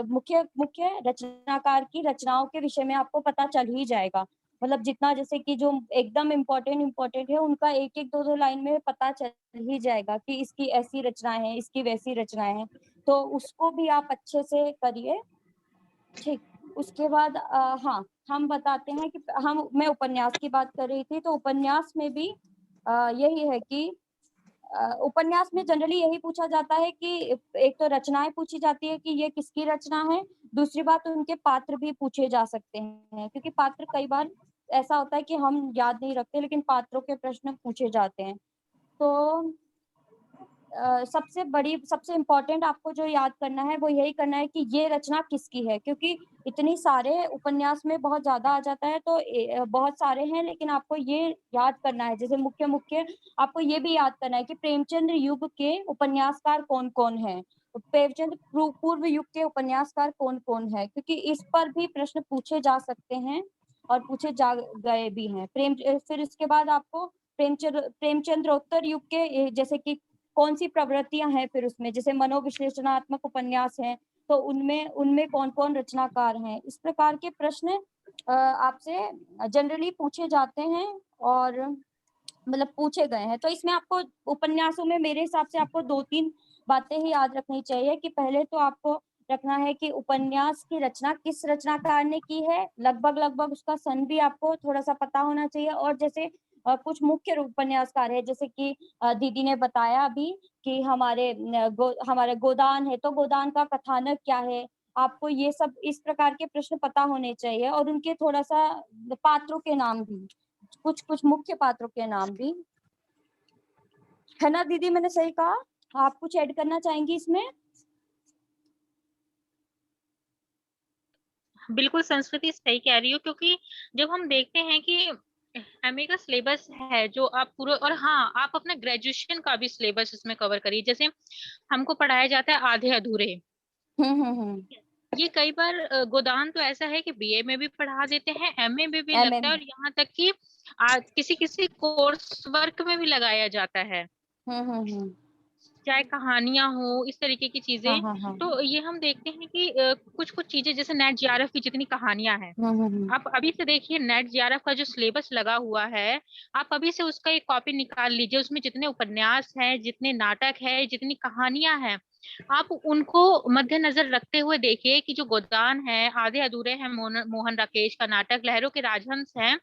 मुख्य मुख्य रचनाकार की रचनाओं के विषय में आपको पता चल ही जाएगा। मतलब जितना, जैसे कि जो एकदम इम्पोर्टेंट है उनका एक एक दो दो लाइन में पता चल ही जाएगा कि इसकी ऐसी रचनाएं हैं, इसकी वैसी रचनाएं हैं, तो उसको भी आप अच्छे से करिए, ठीक। उसके बाद हाँ, हम बताते हैं कि मैं उपन्यास की बात कर रही थी, तो उपन्यास में भी यही है कि उपन्यास में जनरली यही पूछा जाता है कि एक तो रचनाएं पूछी जाती है कि ये किसकी रचना है, दूसरी बात उनके पात्र भी पूछे जा सकते हैं, क्योंकि पात्र कई बार ऐसा होता है कि हम याद नहीं रखते, लेकिन पात्रों के प्रश्न पूछे जाते हैं। तो सबसे इम्पोर्टेंट आपको जो याद करना है वो यही करना है कि ये रचना किसकी है, क्योंकि इतनी सारे उपन्यास में बहुत ज्यादा आ जाता है, तो बहुत सारे हैं, लेकिन आपको ये याद करना है, जैसे मुख्य मुख्य आपको ये भी याद करना है कि प्रेमचंद युग के उपन्यासकार कौन कौन है, प्रेमचंद पूर्व युग के उपन्यासकार कौन कौन है, क्योंकि इस पर भी प्रश्न पूछे जा सकते हैं और पूछे जा गए भी हैं। फिर इसके बाद आपको प्रेमचंद्रोत्तर युग के, जैसे कि कौन सी प्रवृत्तियां हैं, फिर उसमें जैसे मनोविश्लेषणात्मक उपन्यास हैं, तो उनमें उनमें कौन कौन रचनाकार हैं, इस प्रकार के प्रश्न आपसे जनरली पूछे जाते हैं और मतलब पूछे गए हैं। तो इसमें आपको उपन्यासों में मेरे हिसाब से आपको 2-3 बातें ही याद रखनी चाहिए कि पहले तो आपको रखना है कि उपन्यास की रचना किस रचनाकार ने की है, लगभग लगभग उसका सन भी आपको थोड़ा सा पता होना चाहिए। और जैसे कुछ मुख्य उपन्यासकार है, जैसे कि दीदी ने बताया अभी कि हमारे गोदान है, तो गोदान का कथानक क्या है, आपको ये सब इस प्रकार के प्रश्न पता होने चाहिए, और उनके थोड़ा सा पात्रों के नाम भी, कुछ कुछ मुख्य पात्रों के नाम भी, है ना दीदी, मैंने सही कहा? आप कुछ ऐड करना चाहेंगी इसमें? बिल्कुल संस्कृति सही कह रही हो, क्योंकि जब हम देखते हैं कि एमए का सिलेबस है जो आप पूरा, और हाँ आप अपना ग्रेजुएशन का भी सिलेबस इसमें कवर करिए। जैसे हमको पढ़ाया जाता है आधे अधूरे, हम्म। ये कई बार गोदान तो ऐसा है कि बीए में भी पढ़ा देते हैं, एमए में भी लगता है, एमएम। और यहाँ तक कि किसी किसी कोर्स वर्क में भी लगाया जाता है, हम्म। चाहे कहानियां हो, इस तरीके की हाँ चीजें। हाँ हाँ। तो ये हम देखते हैं कि कुछ कुछ चीजें, जैसे नेट जेआरएफ की जितनी कहानियां हैं, हम्म। आप अभी से देखिए नेट जेआरएफ का जो सिलेबस लगा हुआ है, आप अभी से उसका एक कॉपी निकाल लीजिए, उसमें जितने उपन्यास हैं, जितने नाटक है, जितनी कहानियां हैं, आप उनको मद्देनजर रखते हुए देखिए कि जो गोदान है, आधे अधूरे हैं, मोहन राकेश का नाटक, लहरों के राजहंस है,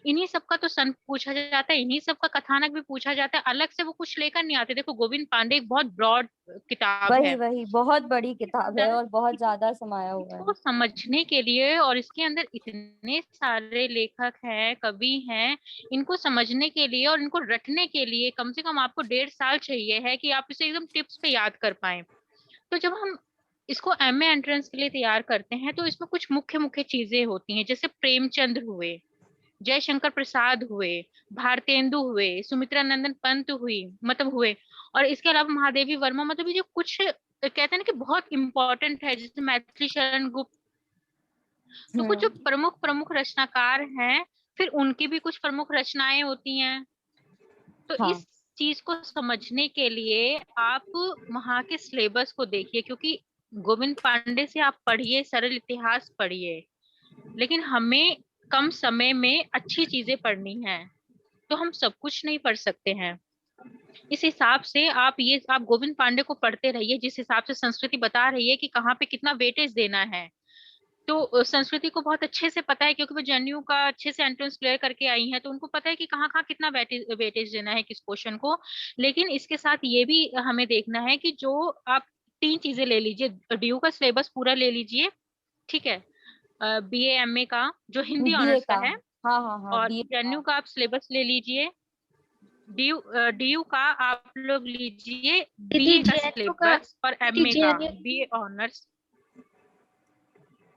इन्हीं सब का तो सन पूछा जाता है, इन्हीं सब का कथानक भी पूछा जाता है, अलग से वो कुछ लेकर नहीं आते। देखो गोविंद पांडे एक बहुत ब्रॉड किताब वही है, वही बहुत बड़ी इसके किताब है अंदर और बहुत ज्यादा समाया हुआ इसको है। समझने के लिए, और इसके अंदर इतने सारे लेखक हैं, कवि हैं, इनको समझने के लिए और इनको रटने के लिए कम से कम आपको 1.5 साल चाहिए है कि आप इसे एकदम टिप्स पे याद कर पाए। तो जब हम इसको एमए एंट्रेंस के लिए तैयार करते हैं, तो इसमें कुछ मुख्य मुख्य चीजें होती हैं, जैसे प्रेमचंद्र हुए, जयशंकर प्रसाद हुए, भारतेंदु हुए, सुमित्रा नंदन पंत हुए, और इसके अलावा महादेवी वर्मा, मतलब ये जो कुछ कहते हैं ना कि बहुत इंपॉर्टेंट है, जैसे मैथिली शरण गुप्त, तो कुछ जो प्रमुख प्रमुख रचनाकार हैं, फिर उनकी भी कुछ प्रमुख रचनाएं होती हैं। तो हाँ। इस चीज को समझने के लिए आप वहाँ के सिलेबस को देखिए, क्योंकि गोविंद पांडे से आप पढ़िए, सरल इतिहास पढ़िए, लेकिन हमें कम समय में अच्छी चीजें पढ़नी है, तो हम सब कुछ नहीं पढ़ सकते हैं। इस हिसाब से आप गोविंद पांडे को पढ़ते रहिए, जिस हिसाब से संस्कृति बता रही है कि कहाँ पे कितना वेटेज देना है। तो संस्कृति को बहुत अच्छे से पता है, क्योंकि वो जेएनयू का अच्छे से एंट्रेंस क्लियर करके आई है, तो उनको पता है कि कहाँ कहाँ कितना वेटेज देना है किस क्वेश्चन को। लेकिन इसके साथ ये भी हमें देखना है कि जो आप 3 चीजें ले लीजिए, डीयू का सिलेबस पूरा ले लीजिए, ठीक है, बीए एमए का जो हिंदी बीए ऑनर्स का का, है, हाँ हाँ हाँ, और बीए जेएनयू का आप सिलेबस ले लीजिए, डीयू का आप लोग लीजिए दीदी बीए का जेएनयू का सिलेबस और दीदी एमए का जेएनयू बीए ऑनर्स।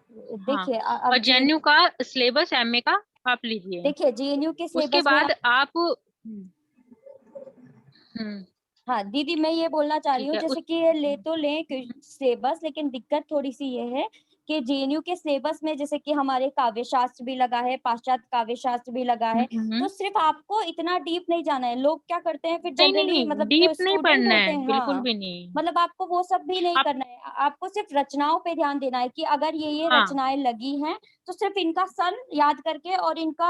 हाँ, देखिए और अब जेएनयू का सिलेबस एमए का आप लीजिए। देखिए जेएनयू के उसके सिलेबस में बाद आप हम्म, हाँ दीदी, मैं ये बोलना चाह रही ठीक हूँ, है, जैसे कि ये ले तो लें सिलेबस, लेकिन दिक्कत थोड़ी सी ये है कि जेएनयू के सिलेबस में जैसे कि हमारे काव्य शास्त्र भी लगा है, पाश्चात्य काव्य शास्त्र भी लगा है, तो सिर्फ आपको इतना डीप नहीं जाना है। लोग क्या करते हैं फिर नहीं नहीं जनरली, नहीं, मतलब जो डीप नहीं स्टूडेंट पढ़ना होते है, हैं, बिल्कुल हाँ, भी नहीं। मतलब आपको वो सब भी नहीं आप करना है, आपको सिर्फ रचनाओं पे ध्यान देना है कि अगर ये हाँ, रचनाएं लगी हैं तो सिर्फ इनका सन याद करके और इनका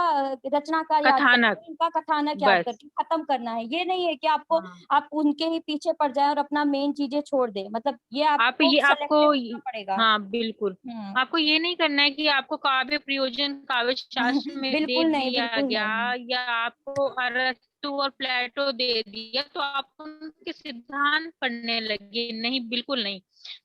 रचनाकार याद कथानक, करके, इनका कथानक याद बस। करके खत्म करना है। ये नहीं है कि आपको हाँ, आप उनके ही पीछे पड़ जाए और अपना मेन चीजें छोड़ दे, मतलब ये आपको सेलेक्टिव करना पड़ेगा। हाँ बिल्कुल, हम्म। आपको ये नहीं करना है कि आपको काव्य प्रयोजन काव्य शास्त्र में दे बिल्कुल नहीं, दिया बिल्कुल गया, नहीं। या आपको अरस्तु और प्लेटो दे दिया तो आप उनके सिद्धांत पढ़ने लगे, नहीं, बिल्कुल नहीं।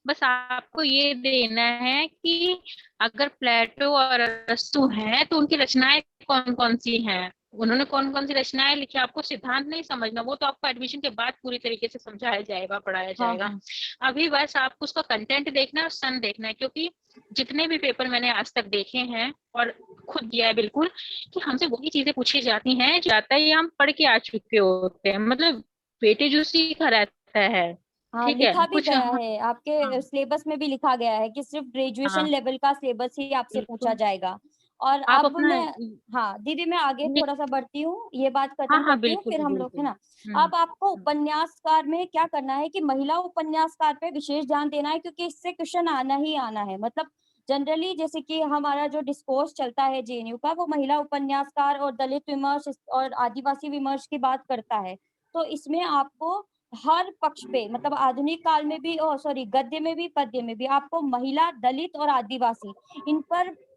बस आपको ये देना है कि अगर प्लेटो और अरस्तु हैं तो उनकी रचनाएं कौन कौन सी हैं, उन्होंने कौन कौन सी रचनाएं लिखी, आपको सिद्धांत नहीं समझना, वो तो आपको एडमिशन के बाद पूरी तरीके से समझाया जाएगा, पढ़ाया हाँ जाएगा। हाँ अभी बस आपको उसका कंटेंट देखना है और सन देखना है, क्योंकि जितने भी पेपर मैंने आज तक देखे हैं और खुद दिया है, बिल्कुल कि हमसे वही चीजें पूछी जाती हैं जो आता है, ये हम पढ़ के आ चुके होते हैं, मतलब वेटेज उसी का रहता है। हाँ, ठीक है, लिखा भी कुछ गया हाँ, है आपके सिलेबस में भी लिखा गया है कि सिर्फ ग्रेजुएशन हाँ लेवल का सिलेबस ही आपसे पूछा बिल्कुल, जाएगा। और आप अब अपना मैं, हाँ दीदी, मैं आगे ये, थोड़ा सा बढ़ती हूँ, ये बात हाँ खत्म हाँ करती हूँ, बिल्कुल फिर हम लोग, है बिल्कुल, ना। अब आपको उपन्यासकार में क्या करना है कि महिला उपन्यासकार पे विशेष ध्यान देना है, क्योंकि इससे क्वेश्चन आना ही आना है। मतलब जनरली जैसे कि हमारा जो डिस्कोर्स चलता है जेएनयू का, वो महिला उपन्यासकार और दलित विमर्श और आदिवासी विमर्श की बात करता है। तो इसमें आपको हर पक्ष पे, मतलब आधुनिक काल में भी, सॉरी, गद्य में भी पद्य में भी आपको महिला, दलित और आदिवासी,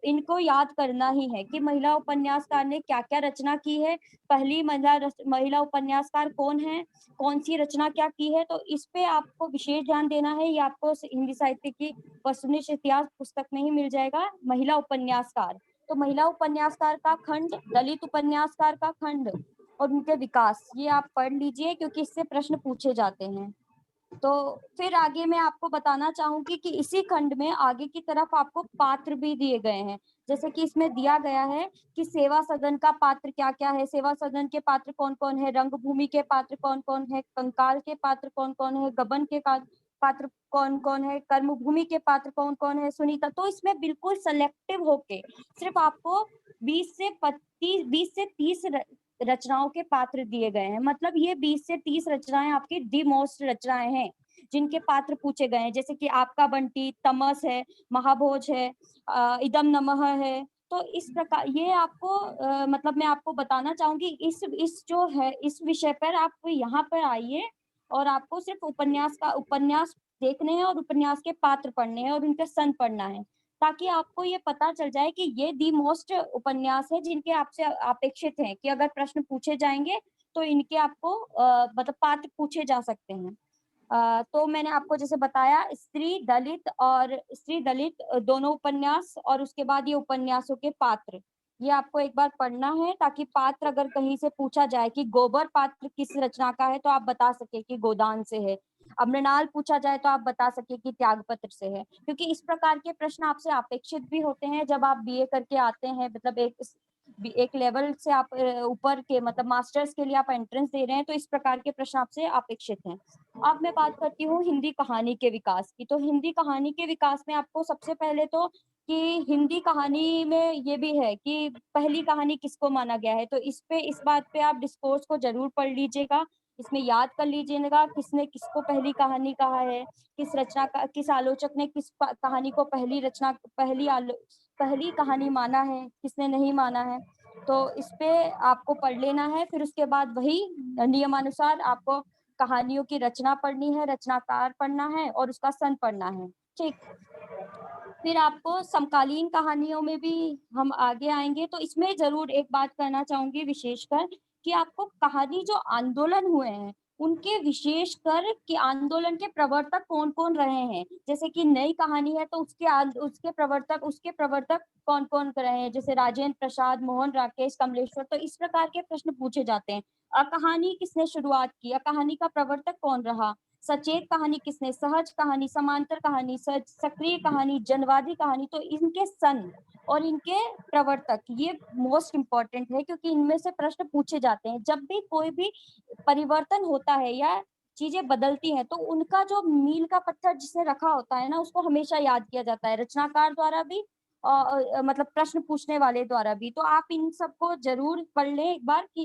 इनको याद करना ही है कि महिला उपन्यासकार ने क्या क्या रचना की है, पहली महिला उपन्यासकार कौन है, कौन सी रचना क्या की है। तो इस पे आपको विशेष ध्यान देना है। ये आपको हिंदी साहित्य की वस्तुनिष्ठ इतिहास पुस्तक में ही मिल जाएगा, महिला उपन्यासकार। तो महिला उपन्यासकार का खंड, दलित उपन्यासकार का खंड और उनके विकास, ये आप पढ़ लीजिए, क्योंकि इससे प्रश्न पूछे जाते हैं। तो फिर आगे मैं आपको बताना चाहूंगी कि इसी खंड में आगे की तरफ आपको पात्र भी दिए गए हैं। जैसे कि इसमें दिया गया है कि सेवा सदन का पात्र क्या क्या है, सेवा सदन के पात्र कौन कौन है, रंगभूमि के पात्र कौन कौन है, कंकाल के पात्र कौन कौन है, गबन के पात्र कौन कौन है, कर्मभूमि के पात्र कौन कौन है, सुनीता। तो इसमें बिल्कुल सेलेक्टिव होके सिर्फ आपको 20 से 30 रचनाओं के पात्र दिए गए हैं। मतलब ये 20 से 30 रचनाएं आपकी दी मोस्ट रचनाएं हैं जिनके पात्र पूछे गए हैं। जैसे कि आपका बंटी, तमस है, महाभोज है, इदम नमः है। तो इस प्रकार ये आपको मतलब मैं आपको बताना चाहूंगी, इस जो है इस विषय पर आप यहाँ पर आइए और आपको सिर्फ उपन्यास देखने हैं और उपन्यास के पात्र पढ़ने हैं और उनके सन पढ़ना है, ताकि आपको ये पता चल जाए कि ये दी मोस्ट उपन्यास है जिनके आपसे अपेक्षित हैं कि अगर प्रश्न पूछे जाएंगे तो इनके आपको मतलब पात्र पूछे जा सकते हैं। तो मैंने आपको जैसे बताया, स्त्री दलित दोनों उपन्यास, और उसके बाद ये उपन्यासों के पात्र, ये आपको एक बार पढ़ना है, ताकि पात्र अगर कहीं से पूछा जाए कि गोबर पात्र किस रचना का है तो आप बता सके कि गोदान से है। अब मृणाल पूछा जाए तो आप बता सके कि त्यागपत्र से है, क्योंकि इस प्रकार के प्रश्न आपसे अपेक्षित भी होते हैं जब आप बीए करके आते हैं, मतलब एक लेवल से आप ऊपर के मतलब मास्टर्स के लिए आप एंट्रेंस दे रहे हैं, तो इस प्रकार के प्रश्न आपसे अपेक्षित हैं। अब मैं बात करती हूँ हिंदी कहानी के विकास की। तो हिंदी कहानी के विकास में आपको सबसे पहले तो कि हिंदी कहानी में ये भी है कि पहली कहानी किसको माना गया है, तो इस बात पे आप डिस्कोर्स को जरूर पढ़ लीजिएगा, इसमें याद कर लीजिएगा किसने किसको पहली कहानी कहा है, किस आलोचक ने किस कहानी को पहली कहानी माना है, किसने नहीं माना है। तो इस पे आपको पढ़ लेना है। फिर उसके बाद वही नियमानुसार आपको कहानियों की रचना पढ़नी है, रचनाकार पढ़ना है और उसका सन पढ़ना है। ठीक, फिर आपको समकालीन कहानियों में भी हम आगे आएंगे। तो इसमें जरूर एक बात करना चाहूंगी विशेषकर कि आपको कहानी जो आंदोलन हुए हैं उनके विशेषकर कि आंदोलन के प्रवर्तक कौन कौन रहे हैं। जैसे कि नई कहानी है तो उसके प्रवर्तक कौन कौन रहे हैं, जैसे राजेंद्र प्रसाद, मोहन राकेश, कमलेश्वर। तो इस प्रकार के प्रश्न पूछे जाते हैं। कहानी किसने शुरुआत की, कहानी का प्रवर्तक कौन रहा, सचेत कहानी किसने, सहज कहानी, समांतर कहानी, सक्रिय कहानी, जनवादी कहानी। तो इनके सन और इनके प्रवर्तक ये मोस्ट इम्पोर्टेंट है, क्योंकि इनमें से प्रश्न पूछे जाते हैं। जब भी कोई भी परिवर्तन होता है या चीजें बदलती हैं तो उनका जो मील का पत्थर जिसने रखा होता है ना, उसको हमेशा याद किया जाता है, रचनाकार द्वारा भी मतलब प्रश्न पूछने वाले द्वारा भी। तो आप इन सबको जरूर पढ़ लें एक बार कि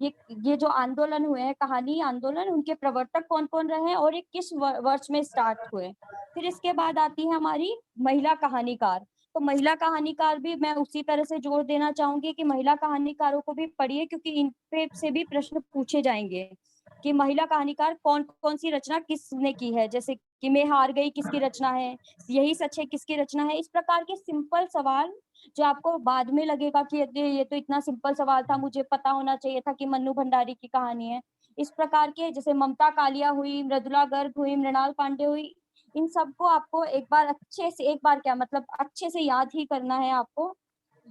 ये जो आंदोलन हुए हैं, कहानी आंदोलन, उनके प्रवर्तक कौन कौन रहे हैं और ये किस वर्ष में स्टार्ट हुए। फिर इसके बाद आती है हमारी महिला कहानीकार। तो महिला कहानीकार भी मैं उसी तरह से जोर देना चाहूंगी कि महिला कहानीकारों को भी पढ़िए, क्योंकि इन पे से भी प्रश्न पूछे जाएंगे कि महिला कहानीकार कौन कौन सी रचना किसने की है। जैसे कि मैं हार गई किसकी रचना है, यही सच है किसकी रचना है। इस प्रकार के सिंपल सवाल जो आपको बाद में लगेगा कि ये तो इतना सिंपल सवाल था, मुझे पता होना चाहिए था कि मन्नू भंडारी की कहानी है। इस प्रकार के जैसे ममता कालिया हुई, मृदुला गर्ग हुई, मृणाल पांडे हुई, इन सबको आपको एक बार क्या मतलब अच्छे से याद ही करना है आपको।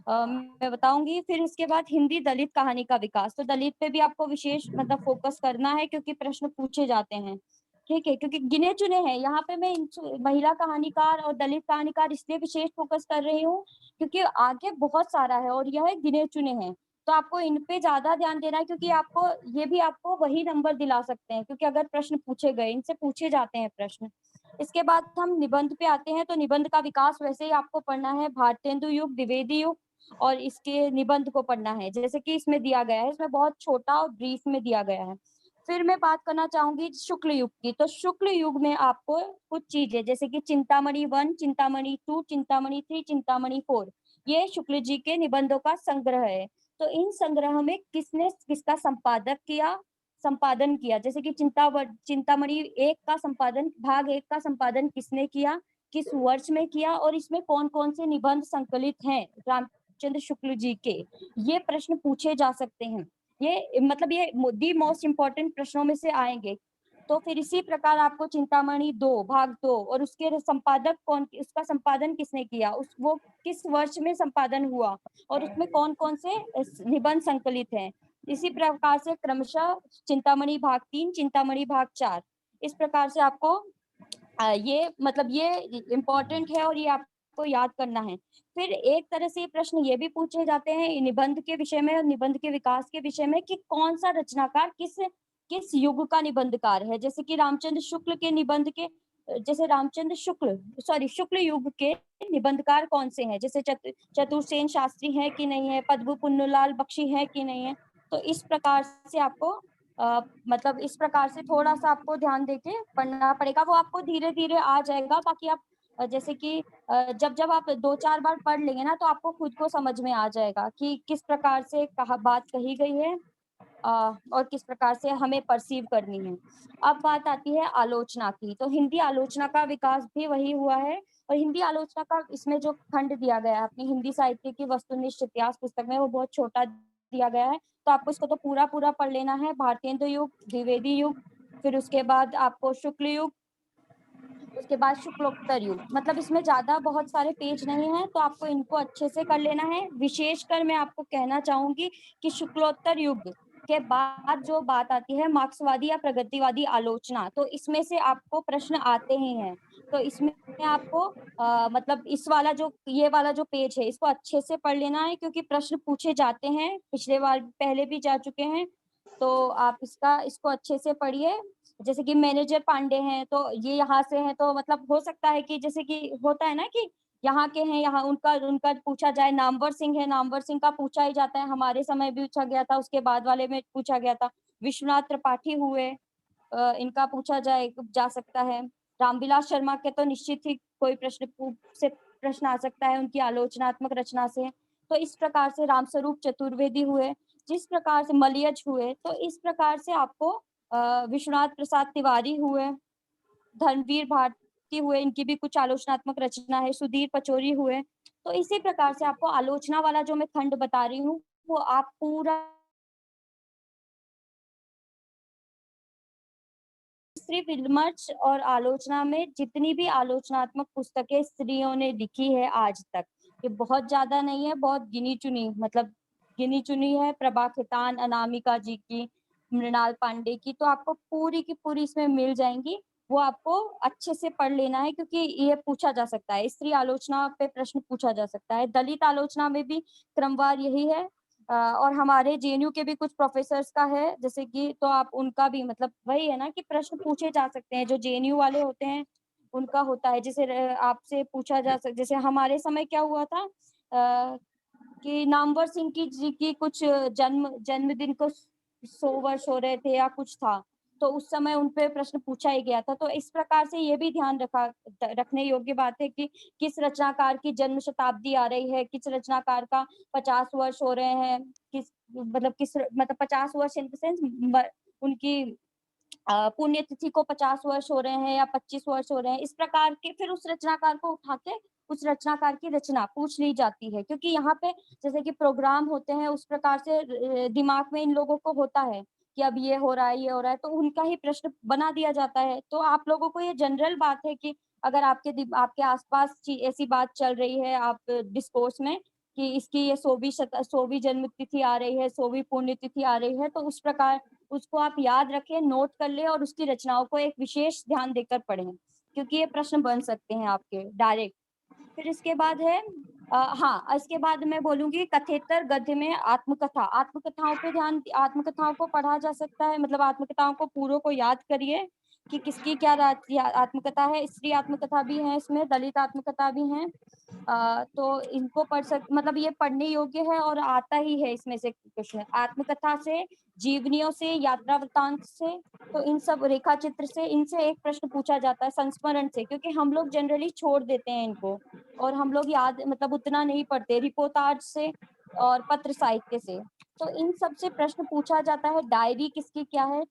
मैं बताऊंगी। फिर उसके बाद हिंदी दलित कहानी का विकास। तो दलित पे भी आपको विशेष मतलब फोकस करना है, क्योंकि प्रश्न पूछे जाते हैं। ठीक है, क्योंकि गिने चुने हैं यहाँ पे मैं महिला कहानीकार और दलित कहानीकार इसलिए विशेष फोकस कर रही हूँ क्योंकि आगे बहुत सारा है और यह गिने चुने हैं। तो आपको इन पे ज्यादा ध्यान देना है, क्योंकि ये भी आपको वही नंबर दिला सकते हैं, क्योंकि अगर प्रश्न पूछे गए, इनसे पूछे जाते हैं प्रश्न। इसके बाद हम निबंध पे आते हैं। तो निबंध का विकास वैसे ही आपको पढ़ना है, भारतेंदु युग, द्विवेदी युग और इसके निबंध को पढ़ना है, जैसे कि इसमें दिया गया है। इसमें बहुत छोटा और ब्रीफ में दिया गया है। फिर मैं बात करना चाहूंगी शुक्ल युग की। तो शुक्ल युग में आपको कुछ चीजें जैसे कि चिंतामणि 1, चिंतामणि 2, चिंतामणि 3, चिंतामणि 4, ये शुक्ल जी के निबंधों का संग्रह है। तो इन संग्रह में किसने किसका संपादन किया, जैसे कि चिंतामणि 1 का संपादन, भाग 1 का संपादन किसने किया, किस वर्ष में किया और इसमें कौन कौन से निबंध संकलित हैं रामचंद्र शुक्ल जी के, ये प्रश्न पूछे जा सकते हैं। ये मतलब ये दी मोस्ट इम्पोर्टेंट प्रश्नों में से आएंगे। तो फिर इसी प्रकार आपको चिंतामणि 2 भाग 2 और उसके संपादक कौन, उसका संपादन किसने किया, वो किस वर्ष में संपादन हुआ और उसमें कौन कौन से निबंध संकलित हैं। इसी प्रकार से क्रमशः चिंतामणि भाग 3, चिंतामणि भाग 4, इस प्रकार से आपको ये मतलब ये इम्पोर्टेंट है और ये आपको याद करना है। फिर एक तरह से प्रश्न ये भी पूछे जाते हैं निबंध के विषय में और निबंध के विकास के विषय में कि कौन सा रचनाकार किस युग का निबंधकार है। जैसे कि रामचंद्र शुक्ल के निबंध के, जैसे शुक्ल युग के निबंधकार कौन से हैं, जैसे चतुर्सेन शास्त्री है कि नहीं है, पद्म पुन्नूलाल बख्शी है कि नहीं है। तो इस प्रकार से आपको मतलब इस प्रकार से थोड़ा सा आपको ध्यान देके पढ़ना पड़ेगा। वो आपको धीरे धीरे आ जाएगा। बाकी आप जैसे कि जब आप 2-4 बार पढ़ लेंगे ना तो आपको खुद को समझ में आ जाएगा कि किस प्रकार से बात कही गई है और किस प्रकार से हमें परसीव करनी है। अब बात आती है आलोचना की। तो हिंदी आलोचना का विकास भी वही हुआ है और हिंदी आलोचना का इसमें जो खंड दिया गया है अपनी हिंदी साहित्य की वस्तुनिष्ठ इतिहास पुस्तक में, वो बहुत छोटा दिया गया है। तो आपको इसको तो पूरा पढ़ लेना है। भारतेंदु युग, द्विवेदी युग, फिर उसके बाद आपको शुक्ल युग, उसके बाद शुक्लोत्तर युग। मतलब इसमें ज्यादा बहुत सारे पेज नहीं है तो आपको इनको अच्छे से कर लेना है। विशेषकर मैं आपको कहना चाहूंगी कि शुक्लोत्तर युग के बाद जो बात आती है मार्क्सवादी या प्रगतिवादी आलोचना, तो इसमें से आपको प्रश्न आते ही हैं। तो इसमें आपको मतलब इस वाला जो ये वाला जो पेज है इसको अच्छे से पढ़ लेना है, क्योंकि प्रश्न पूछे जाते हैं, पिछले बार पहले भी जा चुके हैं। तो आप इसको अच्छे से पढ़िए। जैसे कि मैनेजर पांडे हैं, तो ये यहाँ से हैं, तो मतलब हो सकता है कि जैसे कि होता है ना कि यहाँ के हैं, यहाँ उनका उनका पूछा जाए। नामवर सिंह है, नामवर सिंह का पूछा ही जाता है, हमारे समय भी पूछा गया था, उसके बाद वाले में पूछा गया था। विश्वनाथ त्रिपाठी हुए, इनका पूछा जा सकता है। रामविलास शर्मा के तो निश्चित ही कोई प्रश्न आ सकता है उनकी आलोचनात्मक रचना से। तो इस प्रकार से रामस्वरूप चतुर्वेदी हुए, जिस प्रकार से मलयज हुए, तो इस प्रकार से आपको विश्वनाथ प्रसाद तिवारी हुए, धर्मवीर भारती हुए, इनकी भी कुछ आलोचनात्मक रचना है। सुधीर पचौरी हुए। तो इसी प्रकार से आपको आलोचना वाला जो मैं खंड बता रही हूँ वो आप पूरा स्त्री विमर्श और आलोचना में जितनी भी आलोचनात्मक पुस्तकें स्त्रियों ने लिखी है आज तक, ये बहुत ज्यादा नहीं है, बहुत गिनी चुनी, मतलब गिनी चुनी है। प्रभा खेतान, अनामिका जी की, मृणाल पांडे की, तो आपको पूरी की पूरी इसमें मिल जाएंगी। वो आपको अच्छे से पढ़ लेना है, क्योंकि ये पूछा जा सकता है, स्त्री आलोचना पे प्रश्न पूछा जा सकता है। दलित आलोचना में भी क्रमवार यही है। और हमारे जेएनयू के भी कुछ प्रोफेसर्स का है, जैसे कि, तो आप उनका भी मतलब वही है ना कि प्रश्न पूछे जा सकते हैं, जो जेएनयू वाले होते हैं उनका होता है। जैसे आपसे पूछा जा सकता, जैसे हमारे समय क्या हुआ था कि नामवर सिंह जी की कुछ जन्मदिन को 100 वर्ष हो रहे थे या कुछ था, तो उस समय उन पे प्रश्न पूछा ही गया था। तो इस प्रकार से ये भी ध्यान रखने योग्य बात है कि किस रचनाकार की जन्म शताब्दी आ रही है, किस रचनाकार का 50 वर्ष हो रहे हैं, किस मतलब 50 वर्ष इन द सेंस उनकी पुण्यतिथि को 50 वर्ष हो रहे हैं या 25 वर्ष हो रहे हैं, इस प्रकार के फिर उस रचनाकार को उठा के उस रचनाकार की रचना पूछ ली जाती है। क्योंकि यहाँ पे जैसे कि प्रोग्राम होते हैं, उस प्रकार से दिमाग में इन लोगों को होता है कि अब ये हो रहा है, ये हो रहा है, तो उनका ही प्रश्न बना दिया जाता है। तो आप लोगों को ये जनरल बात है कि अगर आपके आसपास ऐसी बात चल रही है, आप डिस्कोर्स में कि इसकी ये 100वीं जन्म तिथि आ रही है, 100वीं पुण्यतिथि आ रही है, तो उस प्रकार उसको आप याद रखें, नोट कर ले और उसकी रचनाओं को एक विशेष ध्यान देकर पढ़ें, क्योंकि ये प्रश्न बन सकते हैं आपके डायरेक्ट। फिर इसके बाद है हाँ, इसके बाद मैं बोलूंगी कथेतर गद्य में आत्मकथा। आत्मकथाओं को पढ़ा जा सकता है, मतलब आत्मकथाओं को पूरों को याद करिए कि किसकी क्या आत्मकथा है। स्त्री आत्मकथा भी है इसमें, दलित आत्मकथा भी है। तो इनको मतलब ये पढ़ने योग्य है और आता ही है इसमें से क्वेश्चन। आत्मकथा से, जीवनियों से, यात्रा वृत्तांत से, तो इन सब रेखा चित्र से, इनसे एक प्रश्न पूछा जाता है। संस्मरण से, क्योंकि हम लोग जनरली छोड़ देते हैं इनको और हम लोग याद मतलब उतना नहीं पढ़ते। रिपोर्टाज से और पत्र साहित्य से, तो इन सब से प्रश्न पूछा जाता है। डायरी किसकी क्या है,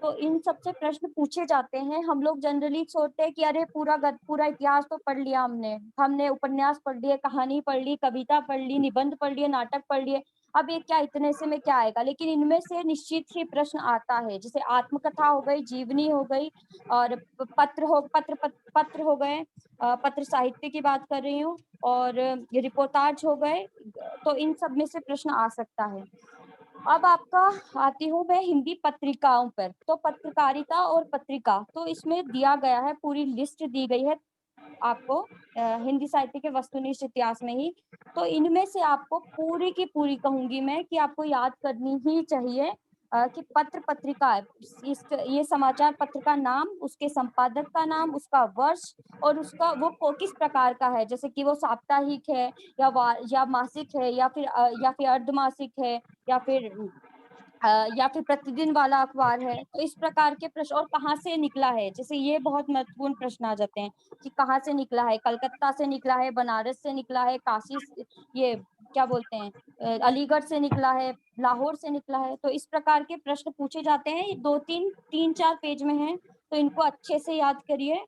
तो इन सबसे प्रश्न पूछे जाते हैं। हम लोग जनरली सोचते हैं कि अरे पूरा इतिहास तो पढ़ लिया हमने उपन्यास पढ़ लिए, कहानी पढ़ ली, कविता पढ़ ली, निबंध पढ़ लिए, नाटक पढ़ लिए, अब ये क्या, इतने से में क्या आएगा। लेकिन इनमें से निश्चित ही प्रश्न आता है। जैसे आत्मकथा हो गई, जीवनी हो गई, और पत्र हो गए, पत्र साहित्य की बात कर रही हूँ, और रिपोर्टाज हो गए, तो इन सब में से प्रश्न आ सकता है। अब आपका आती हूँ मैं हिंदी पत्रिकाओं पर। तो पत्रकारिता और पत्रिका, तो इसमें दिया गया है, पूरी लिस्ट दी गई है आपको हिंदी साहित्य के वस्तुनिष्ठ इतिहास में ही। तो इनमें से आपको पूरी की पूरी कहूंगी मैं कि आपको याद करनी ही चाहिए कि पत्र पत्रिका, ये समाचार पत्र का नाम, उसके संपादक का नाम, उसका वर्ष, और उसका वो किस प्रकार का है, जैसे कि वो साप्ताहिक है या मासिक है, या फिर अर्धमासिक है, या फिर प्रतिदिन वाला अखबार है। तो इस प्रकार के प्रश्न, और कहाँ से निकला है, जैसे ये बहुत महत्वपूर्ण प्रश्न आ जाते हैं कि कहाँ से निकला है, कलकत्ता से निकला है, बनारस से निकला है, काशी, ये क्या बोलते हैं, अलीगढ़ से निकला है, लाहौर से निकला है। तो इस प्रकार के प्रश्न पूछे जाते हैं। 2-3-4 पेज में है, तो इनको अच्छे से याद करिए।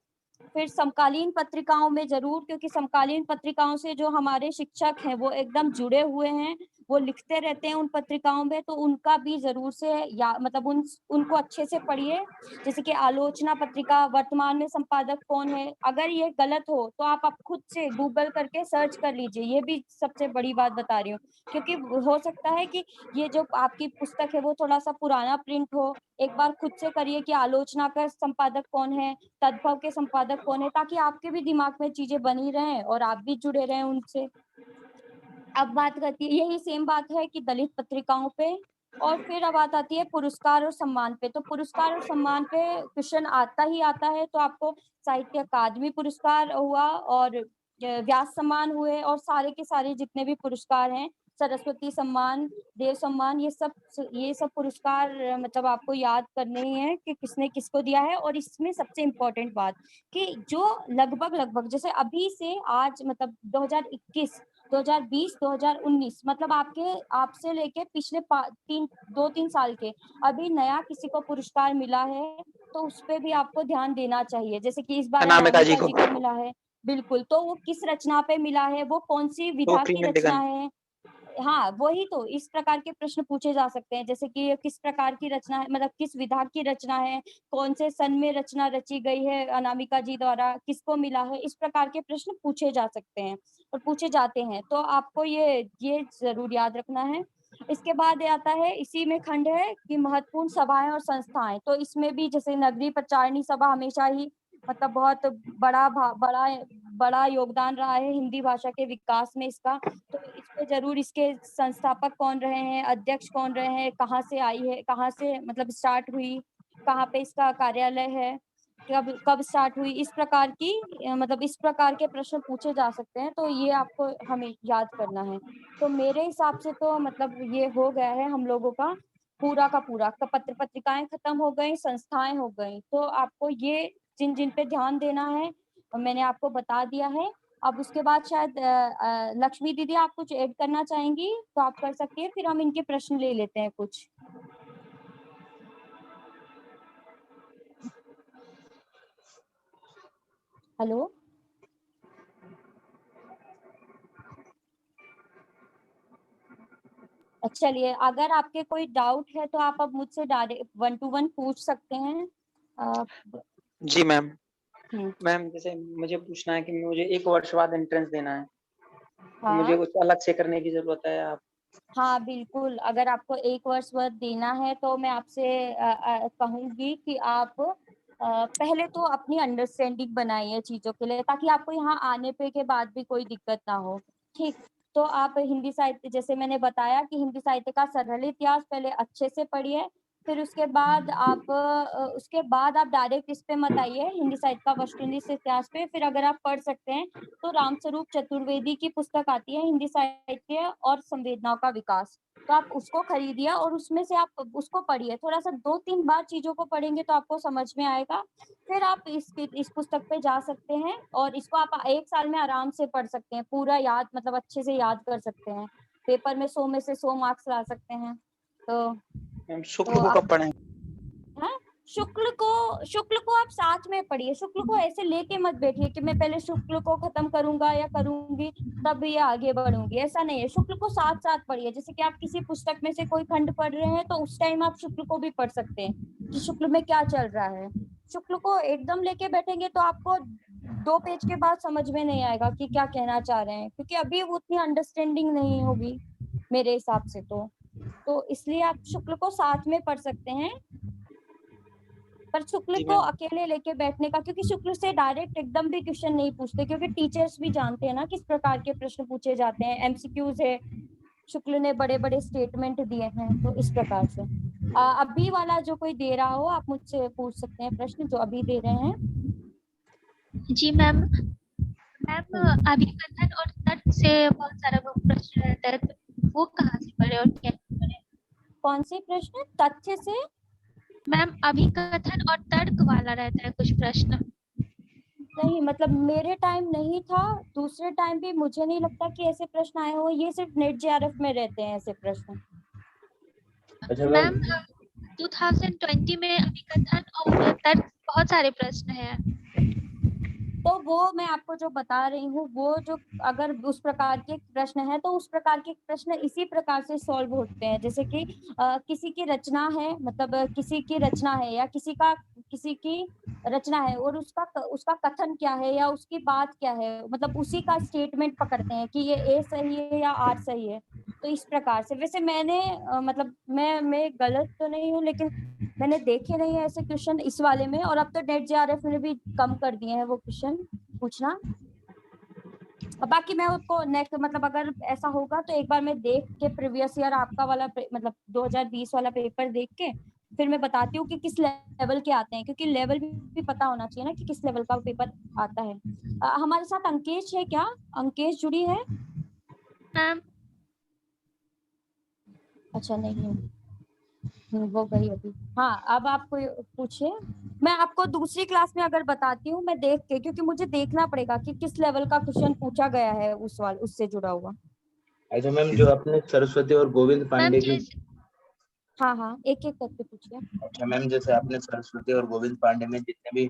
फिर समकालीन पत्रिकाओं में जरूर, क्योंकि समकालीन पत्रिकाओं से जो हमारे शिक्षक हैं वो एकदम जुड़े हुए हैं, वो लिखते रहते हैं उन पत्रिकाओं में, तो उनका भी जरूर से या मतलब उनको अच्छे से पढ़िए। जैसे कि आलोचना पत्रिका, वर्तमान में संपादक कौन है, अगर ये गलत हो तो आप खुद से गूगल करके सर्च कर लीजिए। ये भी सबसे बड़ी बात बता रही हूँ, क्योंकि हो सकता है कि ये जो आपकी पुस्तक है वो थोड़ा सा पुराना प्रिंट हो। एक बार खुद से करिए कि आलोचना का संपादक कौन है, तद्भव के संपादक कौन है, ताकि आपके भी दिमाग में चीजें बनी रहें और आप भी जुड़े रहें उनसे। अब बात करती है, यही सेम बात है कि दलित पत्रिकाओं पे। और फिर अब बात आती है पुरस्कार और सम्मान पे। तो पुरस्कार और सम्मान पे क्वेश्चन आता ही आता है। तो आपको साहित्य अकादमी पुरस्कार हुआ और व्यास सम्मान हुए, और सारे के सारे जितने भी पुरस्कार हैं, सरस्वती सम्मान, देव सम्मान, ये सब पुरस्कार मतलब आपको याद करने ही है कि किसने किसको दिया है। और इसमें सबसे इम्पोर्टेंट बात कि जो लगभग जैसे अभी से आज मतलब 2021, 2020, 2019 मतलब आपसे लेके पिछले 2-3 साल के अभी नया किसी को पुरस्कार मिला है तो उस पे भी आपको ध्यान देना चाहिए। जैसे कि इस बार अनामिका जी अनामिका जी को को मिला है, बिल्कुल। तो वो किस रचना पे मिला है, वो कौन सी तो विधा की फीमेल रचना डिगन है। हाँ, वही तो, इस प्रकार के प्रश्न पूछे जा सकते हैं। जैसे कि किस प्रकार की रचना है, मतलब किस विधा की रचना है, कौन से सन में रचना रची गई है अनामिका जी द्वारा, किसको मिला है, इस प्रकार के प्रश्न पूछे जा सकते हैं और पूछे जाते हैं। तो आपको ये जरूर याद रखना है। इसके बाद आता है, इसी में खंड है कि महत्वपूर्ण सभाएं और संस्थाएं। तो इसमें भी जैसे नगरीय प्रचारिणी सभा हमेशा ही मतलब बहुत बड़ा योगदान रहा है हिंदी भाषा के विकास में इसका। तो इस पे जरूर, इसके संस्थापक कौन रहे हैं, अध्यक्ष कौन रहे हैं, कहाँ से आई है, कहाँ से मतलब स्टार्ट हुई, कहाँ पे इसका कार्यालय है, कब स्टार्ट हुई, इस प्रकार की मतलब इस प्रकार के प्रश्न पूछे जा सकते हैं। तो ये आपको हमें याद करना है। तो मेरे हिसाब से तो मतलब ये हो गया है हम लोगों का पूरा का पूरा। पत्रिकाएं खत्म हो गई, संस्थाएं हो गई। तो आपको ये जिन जिन पे ध्यान देना है मैंने आपको बता दिया है। अब उसके बाद शायद लक्ष्मी दीदी आप कुछ ऐड करना चाहेंगी तो आप कर सकती है, फिर हम इनके प्रश्न ले लेते हैं कुछ। हेलो, चलिए, अगर आपके कोई डाउट है तो आप अब मुझसे डायरेक्ट 1 to 1 पूछ सकते हैं। जी मैम। हम्म, मैम जैसे मुझे पूछना है कि मुझे 1 वर्ष बाद एंट्रेंस देना है, तो मुझे हाँ कुछ अलग से करने की जरूरत है आप? हाँ बिल्कुल, अगर आपको 1 वर्ष बाद देना है तो मैं आपसे कहूंगी कि आप पहले तो अपनी अंडरस्टैंडिंग बनाइए चीजों के लिए, ताकि आपको यहाँ आने पे के बाद भी कोई दिक्कत ना हो। ठीक, तो आप हिंदी साहित्य, जैसे मैंने बताया कि हिंदी साहित्य का सरल इतिहास पहले अच्छे से पढ़िए। फिर उसके बाद आप डायरेक्ट इस पे मत आइए, हिंदी साहित्य का वस्तुनिष्ठ इतिहास पे। फिर अगर आप पढ़ सकते हैं तो रामस्वरूप चतुर्वेदी की पुस्तक आती है, हिंदी साहित्य और संवेदनाओं का विकास। तो आप उसको खरीदिए और उसमें से आप उसको पढ़िए। थोड़ा सा 2-3 बार चीजों को पढ़ेंगे तो आपको समझ में आएगा। फिर आप इस पुस्तक पे जा सकते हैं और इसको आप 1 साल में आराम से पढ़ सकते हैं, पूरा याद मतलब अच्छे से याद कर सकते हैं। पेपर में 100 में से 100 मार्क्स ला सकते हैं। तो मैम शुक्ल को आप कब पढ़ें? हाँ, शुक्ल को आप साथ में पढ़िए। शुक्ल को ऐसे लेके मत बैठिए कि मैं पहले शुक्ल को खत्म करूंगा या करूंगी तब ये आगे बढ़ूंगी, ऐसा नहीं है। शुक्ल को साथ साथ पढ़िए। जैसे कि आप किसी पुस्तक में से कोई खंड पढ़ रहे हैं तो उस टाइम आप शुक्ल को भी पढ़ सकते हैं कि शुक्ल में क्या चल रहा है। शुक्ल को एकदम लेके बैठेंगे तो आपको 2 पेज के बाद समझ में नहीं आएगा कि क्या कहना चाह रहे हैं, क्योंकि अभी वो उतनी अंडरस्टैंडिंग नहीं होगी मेरे हिसाब से। तो इसलिए आप शुक्ल को साथ में पढ़ सकते हैं, पर शुक्ल जी को मैम। अकेले लेके बैठने का, क्योंकि शुक्ल से डायरेक्ट एकदम भी क्वेश्चन नहीं पूछते, क्योंकि टीचर्स भी जानते हैं ना किस प्रकार के प्रश्न पूछे जाते हैं। एमसीक्यूज है, शुक्ल ने बड़े बड़े स्टेटमेंट दिए हैं। तो इस प्रकार से अभी वाला जो कोई दे रहा हो आप मुझसे पूछ सकते हैं प्रश्न जो अभी दे रहे हैं। जी मैम। अभिकथन और तर्क से बहुत सारा वो प्रश्न रहता है, तो वो कहाँ से पढ़े और कैसे पढ़े? कौन से प्रश्न? तथ्य से? मैम अभिकथन और तर्क वाला रहता है कुछ प्रश्न। नहीं, मतलब मेरे टाइम नहीं था, दूसरे टाइम भी मुझे नहीं लगता कि ऐसे प्रश्न आए हो। ये सिर्फ नेट जेआरएफ में रहते हैं ऐसे प्रश्न। मैम 2020 में अभिकथन और तर्क बहुत सारे प्रश्न हैं। तो वो मैं आपको जो बता रही हूँ, वो जो अगर उस प्रकार के प्रश्न है तो उस प्रकार के प्रश्न इसी प्रकार से सॉल्व होते हैं। जैसे कि किसी की रचना है, मतलब किसी की रचना है या किसी की रचना है और उसका कथन क्या है या उसकी बात क्या है, मतलब उसी का स्टेटमेंट पकड़ते हैं कि ये ए सही है या आर सही है। तो इस प्रकार से वैसे मैंने मतलब मैं गलत तो नहीं हूँ, लेकिन मैंने देखे नहीं है ऐसे क्वेश्चन इस वाले में, और अब तो नेट जेआरएफ ने भी कम कर दिए हैं वो क्वेश्चन पूछना। बाकी मैं उसको नेक्स्ट मतलब अगर ऐसा होगा तो एक बार मैं देख के प्रीवियस ईयर आपका वाला मतलब 2020 वाला पेपर देख के फिर मैं बताती हूँ कि किस लेवल के आते हैं, क्योंकि लेवल भी पता होना चाहिए ना कि किस लेवल का पेपर आता है। हमारे साथ अंकेश है क्या? अंकेश जुड़ी है? मैम अच्छा नहीं है, वो गई अभी। हाँ, अब आप कोई पूछिए। मैं आपको दूसरी क्लास में अगर बताती हूँ मैं देख के, क्योंकि मुझे देखना पड़ेगा कि किस लेवल का क्वेश्चन पूछा गया है उससे जुड़ा हुआ। अच्छा मैम, जो आपने सरस्वती और गोविंद मैम पांडे की, जैसे हाँ हाँ, एक एक करके पूछिए। अच्छा मैम, जैसे आपने सरस्वती और गोविंद पांडे में जितने भी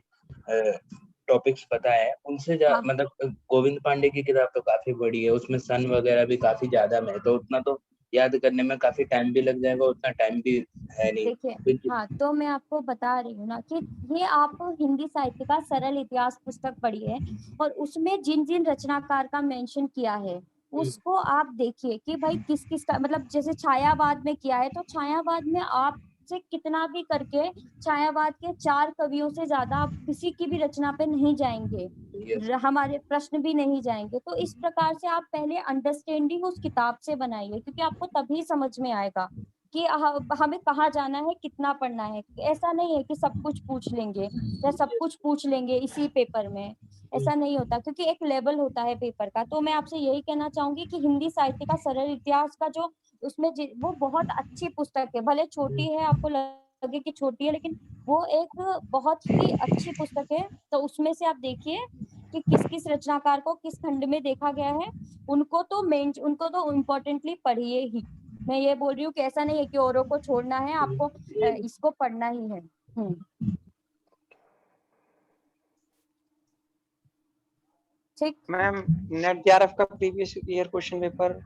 टॉपिक्स बताए हैं उनसे हाँ मतलब गोविंद पांडे की किताब तो काफी बड़ी है, उसमें सन वगैरह भी काफी ज्यादा में है, तो उतना तो याद करने में काफी टाइम भी लग जाएगा, उतना टाइम भी है नहीं। देखिए, हाँ तो मैं आपको बता रही हूँ ना कि ये आप हिंदी साहित्य का सरल इतिहास पुस्तक पढ़िए और उसमें जिन जिन रचनाकार का मेंशन किया है उसको आप देखिए कि भाई किस किस का, मतलब जैसे छायावाद में किया है तो छायावाद में आप से कितना भी करके छायावाद के 4 कवियों से ज्यादा आप किसी की भी रचना पे नहीं जाएंगे, हमारे प्रश्न भी नहीं जाएंगे। तो इस प्रकार से आप पहले अंडरस्टैंडिंग उस किताब से बनाइए, क्योंकि आपको तभी समझ में आएगा कि हमें कहाँ जाना है, कितना पढ़ना है। ऐसा नहीं है कि सब कुछ पूछ लेंगे या सब कुछ पूछ लेंगे इसी पेपर में, ऐसा नहीं होता, क्योंकि एक लेवल होता है पेपर का। तो मैं आपसे यही कहना चाहूंगी कि हिंदी साहित्य का सरल इतिहास का जो उसमें वो बहुत अच्छी पुस्तक है, भले छोटी है, आपको लगे कि छोटी है, लेकिन वो एक बहुत ही अच्छी पुस्तक है। तो उसमें से आप देखिए कि किस किस रचनाकार को किस खंड में देखा गया है, उनको तो इम्पोर्टेंटली पढ़िए ही। मैं ये बोल रही हूँ कि ऐसा नहीं है कि औरों को छोड़ना है, आपको इसको पढ़ना ही है। ठीक। मैम नेट जेआरएफ का प्रीवियस ईयर क्वेश्चन पेपर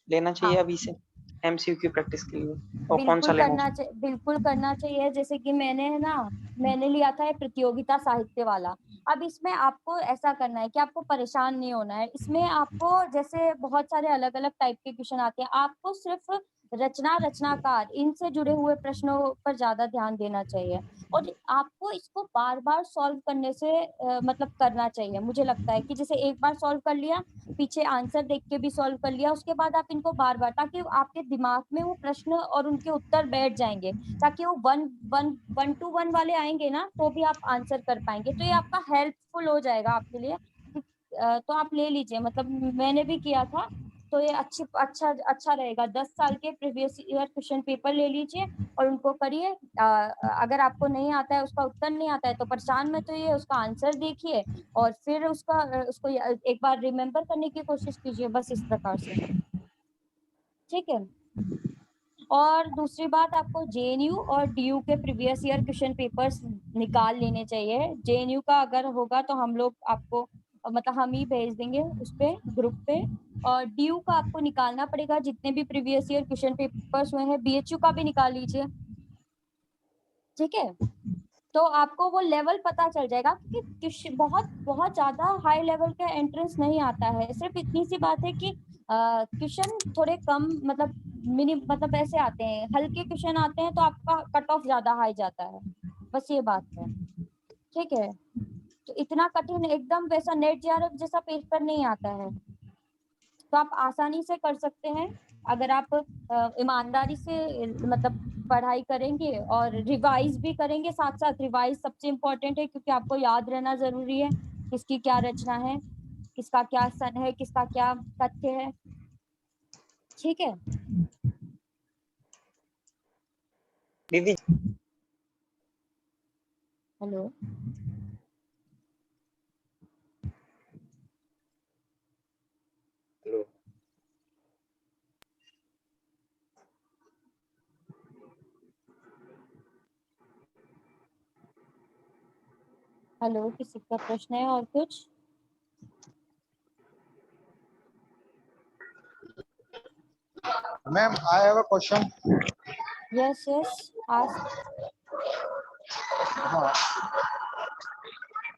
लेना चाहिए हाँ, अभी से एमसीक्यू प्रैक्टिस के लिए, और कौन सा लेना चाहिए? बिल्कुल करना चाहिए। जैसे कि मैंने लिया था प्रतियोगिता साहित्य वाला। अब इसमें आपको ऐसा करना है कि आपको परेशान नहीं होना है। इसमें आपको जैसे बहुत सारे अलग अलग टाइप के क्वेश्चन आते हैं, आपको सिर्फ रचनाकार इनसे जुड़े हुए प्रश्नों पर ज्यादा ध्यान देना चाहिए और आपको इसको बार बार सॉल्व करने से मतलब करना चाहिए। मुझे लगता है कि जैसे एक बार सॉल्व कर लिया, पीछे आंसर देख के भी सॉल्व कर लिया, उसके बाद आप इनको बार बार, ताकि आपके दिमाग में वो प्रश्न और उनके उत्तर बैठ जाएंगे, ताकि वो 1-1 वाले आएंगे ना तो भी आप आंसर कर पाएंगे। तो ये आपका हेल्पफुल हो जाएगा आपके लिए। तो आप ले लीजिए, मतलब मैंने भी किया था, तो ये अच्छा रहेगा। 10 साल के प्रीवियस ईयर क्वेश्चन पेपर ले लीजिए और उनको करिए। अगर आपको नहीं आता है, उसका उत्तर नहीं आता है, तो परेशान मत होइए, उसका आंसर देखिए और फिर उसको एक बार रिमेम्बर करने की कोशिश कीजिए, बस इस प्रकार से। ठीक है। और दूसरी बात, आपको जेएनयू और डीयू के प्रीवियस ईयर क्वेश्चन पेपर्स निकाल लेने चाहिए। जेएनयू का अगर होगा तो हम लोग आपको मतलब हम ही भेज देंगे उस पे ग्रुप पे, और डीयू का आपको निकालना पड़ेगा। जितने भी प्रीवियस ईयर क्वेश्चन पेपर्स हुए हैं, बीएचयू का भी निकाल लीजिए। ठीक है, तो आपको वो लेवल पता चल जाएगा कि बहुत बहुत ज्यादा हाई लेवल का एंट्रेंस नहीं आता है। सिर्फ इतनी सी बात है कि क्वेश्चन थोड़े कम मतलब मतलब ऐसे आते हैं, हल्के क्वेश्चन आते हैं तो आपका कट ऑफ ज्यादा हाई जाता है, बस ये बात है। ठीक है, तो इतना कठिन एकदम वैसा नेट जेआरएफ जैसा पेपर नहीं आता है, तो आप आसानी से कर सकते हैं अगर आप ईमानदारी से मतलब पढ़ाई करेंगे और रिवाइज भी करेंगे। साथ साथ रिवाइज सबसे इम्पोर्टेंट है, क्योंकि आपको याद रहना जरूरी है किसकी क्या रचना है, किसका क्या सन है, किसका क्या तथ्य है। ठीक है। दीदी हेलो। हेलो। हेलो, किसी का प्रश्न है और कुछ? Ma'am, I have a question. Yes yes, ask. हाँ,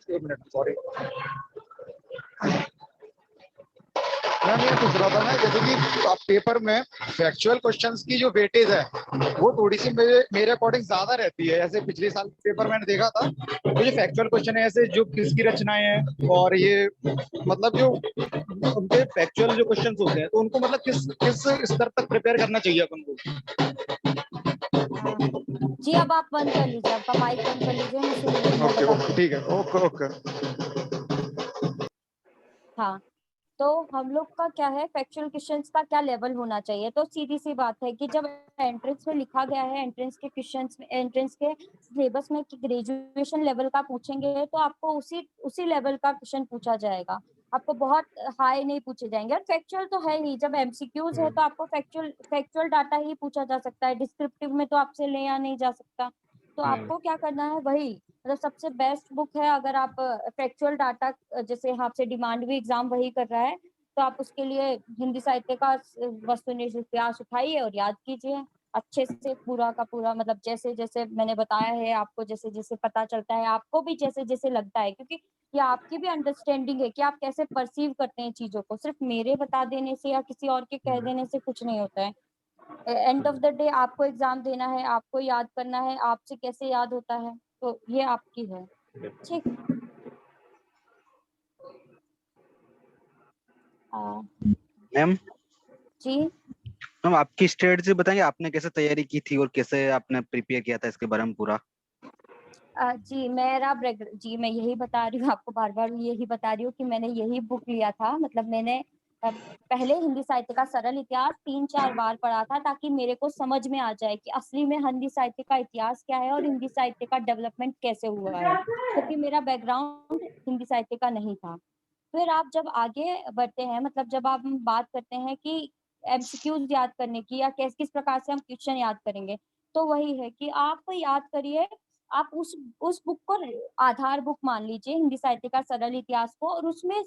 एक मिनट, सॉरी मैम, ये पूछ रहा था मैं, जैसे कि आप पेपर में फैक्चुअल क्वेश्चंस की जो वेटेज है वो थोड़ी सी मेरे अकॉर्डिंग ज्यादा रहती है। ऐसे पिछले साल पेपर मैंने देखा था, तो जो फैक्चुअल क्वेश्चन है ऐसे जो किसकी रचनाएं हैं और ये मतलब जो उनके फैक्चुअल जो क्वेश्चंस होते हैं तो उनको मतलब किस किस स्तर तक प्रिपेयर करना चाहिए अपन को? जी, अब आप बंद कर लीजिए, आपका माइक बंद कर लीजिए, मैं सुन रही हूँ, मैं ओके बताती ओके, हूँ। ठीक है, ओके ओके। हाँ, तो हम लोग का क्या है, फैक्चुअल क्वेश्चंस का क्या लेवल होना चाहिए? तो सीधी सी बात है कि जब एंट्रेंस में लिखा गया है, एंट्रेंस के क्वेश्चंस में, एंट्रेंस के सिलेबस में कि ग्रेजुएशन लेवल का पूछेंगे तो आपको उसी लेवल का क्वेश्चन पूछा जाएगा, आपको बहुत हाई नहीं पूछे जाएंगे। और फैक्चुअल तो है ही, जब एमसीक्यूज है तो आपको फैक्चुअल डाटा ही पूछा जा सकता है, डिस्क्रिप्टिव में तो आपसे लिया नहीं जा सकता। तो आपको क्या करना है, वही मतलब सबसे बेस्ट बुक है। अगर आप फैक्चुअल डाटा, जैसे आपसे डिमांड भी एग्जाम वही कर रहा है, तो आप उसके लिए हिंदी साहित्य का वस्तुनिष्ठ इतिहास उठाइए और याद कीजिए अच्छे से, पूरा का पूरा, मतलब जैसे जैसे मैंने बताया है आपको, जैसे जैसे पता चलता है आपको भी, जैसे जैसे लगता है, क्योंकि ये आपकी भी अंडरस्टैंडिंग है कि आप कैसे परसीव करते हैं चीजों को। सिर्फ मेरे बता देने से या किसी और के कह देने से कुछ नहीं होता है। एंड ऑफ द डे आपको एग्जाम देना है, आपको याद करना है, आपसे कैसे याद होता है तो ये आपकी है। ठीक। मैम जी मैम, आपकी स्ट्रेटजी बताएंगे, आपने कैसे तैयारी की थी और कैसे आपने प्रिपेयर किया था इसके बारे में पूरा? जी जी मैं यही बता रही हूँ आपको, बार बार यही बता रही हूँ कि मैंने यही बुक लिया था। मतलब मैंने पहले हिंदी साहित्य का सरल इतिहास 3-4 बार पढ़ा था, ताकि मेरे को समझ में आ जाए कि असली में हिंदी साहित्य का इतिहास क्या है और हिंदी साहित्य का डेवलपमेंट कैसे हुआ है, क्योंकि मेरा बैकग्राउंड हिंदी साहित्य का नहीं था। फिर आप जब आगे बढ़ते हैं, मतलब जब आप बात करते हैं कि एमसीक्यूज याद करने की या किस प्रकार से हम क्वेश्चन याद करेंगे, तो वही है कि आप याद करिए, आप उस बुक को आधार बुक मान लीजिए, हिंदी साहित्य का सरल इतिहास को, और उसमें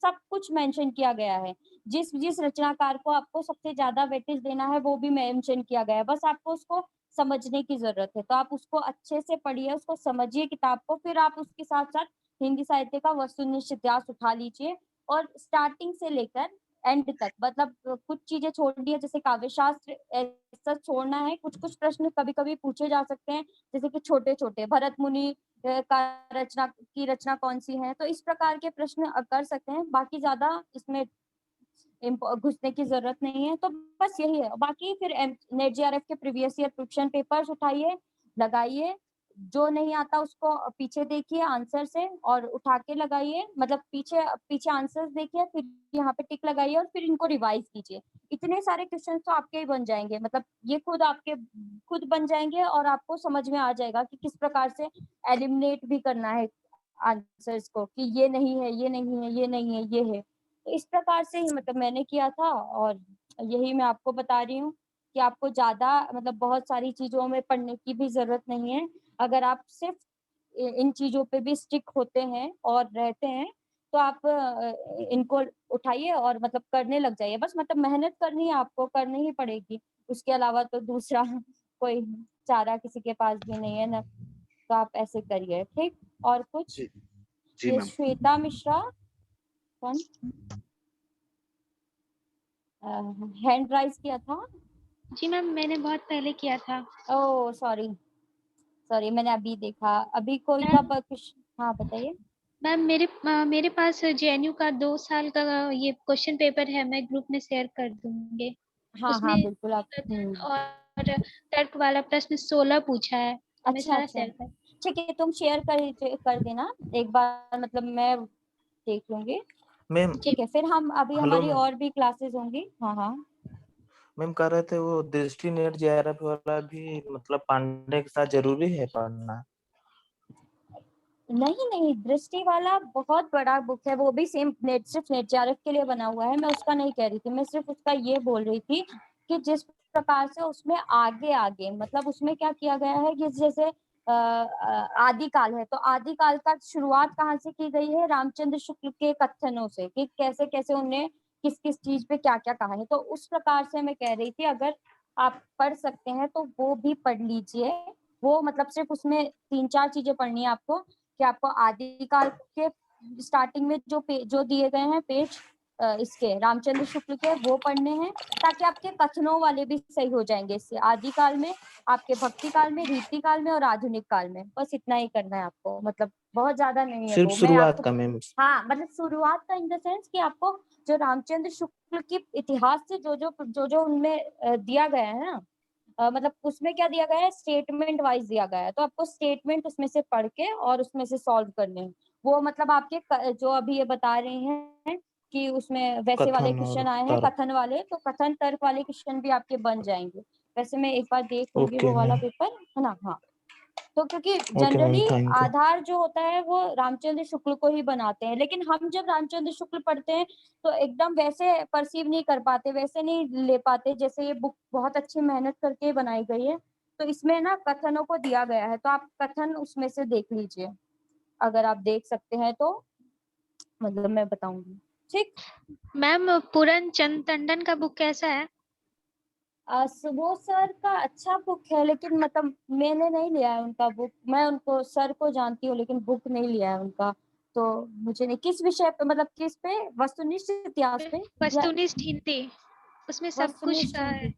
सब कुछ मेंशन किया गया है। जिस जिस रचनाकार को आपको सबसे ज्यादा वेटेज देना है वो भी मेंशन किया गया है, बस आपको उसको समझने की जरूरत है। तो आप उसको अच्छे से पढ़िए, उसको समझिए किताब को, फिर आप उसके साथ साथ हिंदी साहित्य का वस्तुनिष्ठ इतिहास उठा लीजिए और स्टार्टिंग से लेकर एंड तक, मतलब कुछ चीजें छोड़नी है, जैसे काव्य शास्त्र ऐसा छोड़ना है। कुछ कुछ प्रश्न कभी कभी पूछे जा सकते हैं, जैसे कि छोटे छोटे भरत मुनि का रचना कौन सी है, तो इस प्रकार के प्रश्न कर सकते हैं। बाकी ज्यादा इसमें घुसने की जरूरत नहीं है। तो बस यही है। बाकी फिर नेट जेआरएफ के प्रीवियस ईयर क्वेश्चन पेपर्स उठाइए, लगाइए, जो नहीं आता उसको पीछे देखिए आंसर से और उठा के लगाइए, मतलब पीछे पीछे आंसर्स देखिए, फिर यहाँ पे टिक लगाइए और फिर इनको रिवाइज कीजिए। इतने सारे क्वेश्चंस तो आपके ही बन जाएंगे, मतलब ये खुद बन जाएंगे और आपको समझ में आ जाएगा कि किस प्रकार से एलिमिनेट भी करना है आंसर्स को, कि ये नहीं है, ये नहीं है, ये नहीं है, ये है। तो इस प्रकार से ही मतलब मैंने किया था, और यही मैं आपको बता रही हूँ कि आपको ज्यादा मतलब बहुत सारी चीजों में पढ़ने की भी जरूरत नहीं है। अगर आप सिर्फ इन चीजों पे भी स्टिक होते हैं और रहते हैं, तो आप इनको उठाइए और मतलब करने लग जाइए। बस मतलब मेहनत करनी है, आपको करनी ही पड़ेगी, उसके अलावा तो दूसरा कोई चारा किसी के पास भी नहीं है ना। तो आप ऐसे करिए, ठीक। और कुछ? जी ये मैम। श्वेता मिश्रा कौन हैंड राइज किया था? जी मैम, मैंने बहुत पहले किया था। ओह सॉरी सॉरी, मैंने अभी देखा, अभी कोई था कुछ। हाँ बताइए। मैम, मेरे पास जेएनयू का 2 साल का ये क्वेश्चन पेपर है, मैं ग्रुप में शेयर कर दूंगी। हाँ उसमें हाँ बिल्कुल, आप कथन और तर्क वाला प्रश्न 16 पूछा है, तो मैं अच्छा सारा अच्छा, शेयर कर। ठीक है, तुम शेयर कर देना एक बार, मतलब मैं देख लूंगी। मैम ठीक है, फिर हम अभी हेलो हमारी मैम। और भी क्लासेस होंगी। हाँ हाँ। मैम कह रहे थे वो दृष्टि नेट जेआरएफ वाला भी मतलब पांडे के साथ जरूरी है पढ़ना? नहीं नहीं, दृष्टि वाला बहुत बड़ा बुक है, वो भी सेम नेट, सिर्फ नेट जेआरएफ के लिए बना हुआ है। मैं उसका नहीं कह रही थी, मैं सिर्फ उसका ये बोल रही थी कि जिस प्रकार से उसमें आगे आगे मतलब उसमें क्या किया गया है कि जैसे आदिकाल है, तो आदिकाल का शुरुआत कहाँ से की गई है? रामचंद्र शुक्ल के कथनों से, कि कैसे कैसे उन्होंने किस किस चीज पे क्या क्या कहा है। तो उस प्रकार से मैं कह रही थी, अगर आप पढ़ सकते हैं तो वो भी पढ़ लीजिए। वो मतलब सिर्फ उसमें 3-4 चीजें पढ़नी है आपको, कि आपको आदिकाल के स्टार्टिंग में जो दिए गए हैं पेज इसके रामचंद्र शुक्ल के, वो पढ़ने हैं, ताकि आपके कथनों वाले भी सही हो जाएंगे इससे। आदिकाल में, आपके भक्ति काल में, रीति काल में और आधुनिक काल में, बस इतना ही करना है आपको। मतलब बहुत ज्यादा नहीं है सिर्फ वो, मैं शुरुआत आपको का मैम। हाँ मतलब शुरुआत का इन द सेंस कि आपको जो रामचंद्र शुक्ल की इतिहास से जो उनमें दिया गया है ना, मतलब उसमें क्या दिया गया है, स्टेटमेंट वाइज दिया गया है, तो आपको स्टेटमेंट उसमें से पढ़ के और उसमें से सॉल्व करने हैं। वो मतलब आपके जो अभी ये बता रहे हैं कि उसमें वैसे वाले कथन और क्वेश्चन आए हैं, तर्क। कथन वाले, तो कथन तर्क वाले क्वेश्चन भी आपके बन जाएंगे। वैसे मैं एक बार देख लूंगी ओके वो वाला मैम। पेपर, है ना। हाँ, तो क्योंकि okay ma'am, generally thank you. Aadhaar जो होता है वो रामचंद्र शुक्ल को ही बनाते हैं, लेकिन हम जब रामचंद्र शुक्ल पढ़ते हैं तो एकदम वैसे परसीव नहीं कर पाते, वैसे नहीं ले पाते, जैसे ये बुक बहुत अच्छी मेहनत करके बनाई गई है। तो इसमें ना कथनों को दिया गया है, तो आप कथन उसमें से देख लीजिए, अगर आप देख सकते हैं तो मतलब मैं बताऊंगी, ठीक। मैम पूरन चंद टंडन का बुक कैसा है? वो सर का अच्छा बुक है, लेकिन मतलब मैंने नहीं लिया है उनका बुक। मैं उनको सर को जानती हूँ, लेकिन बुक नहीं लिया है उनका। तो मुझे नहीं, किस विषय पे, मतलब किस पे, वस्तुनिष्ठ इतिहास पे या वस्तुनिष्ठ हिंदी, उसमें सब कुछ वस्तुनिष्ठ का है। हिंदी?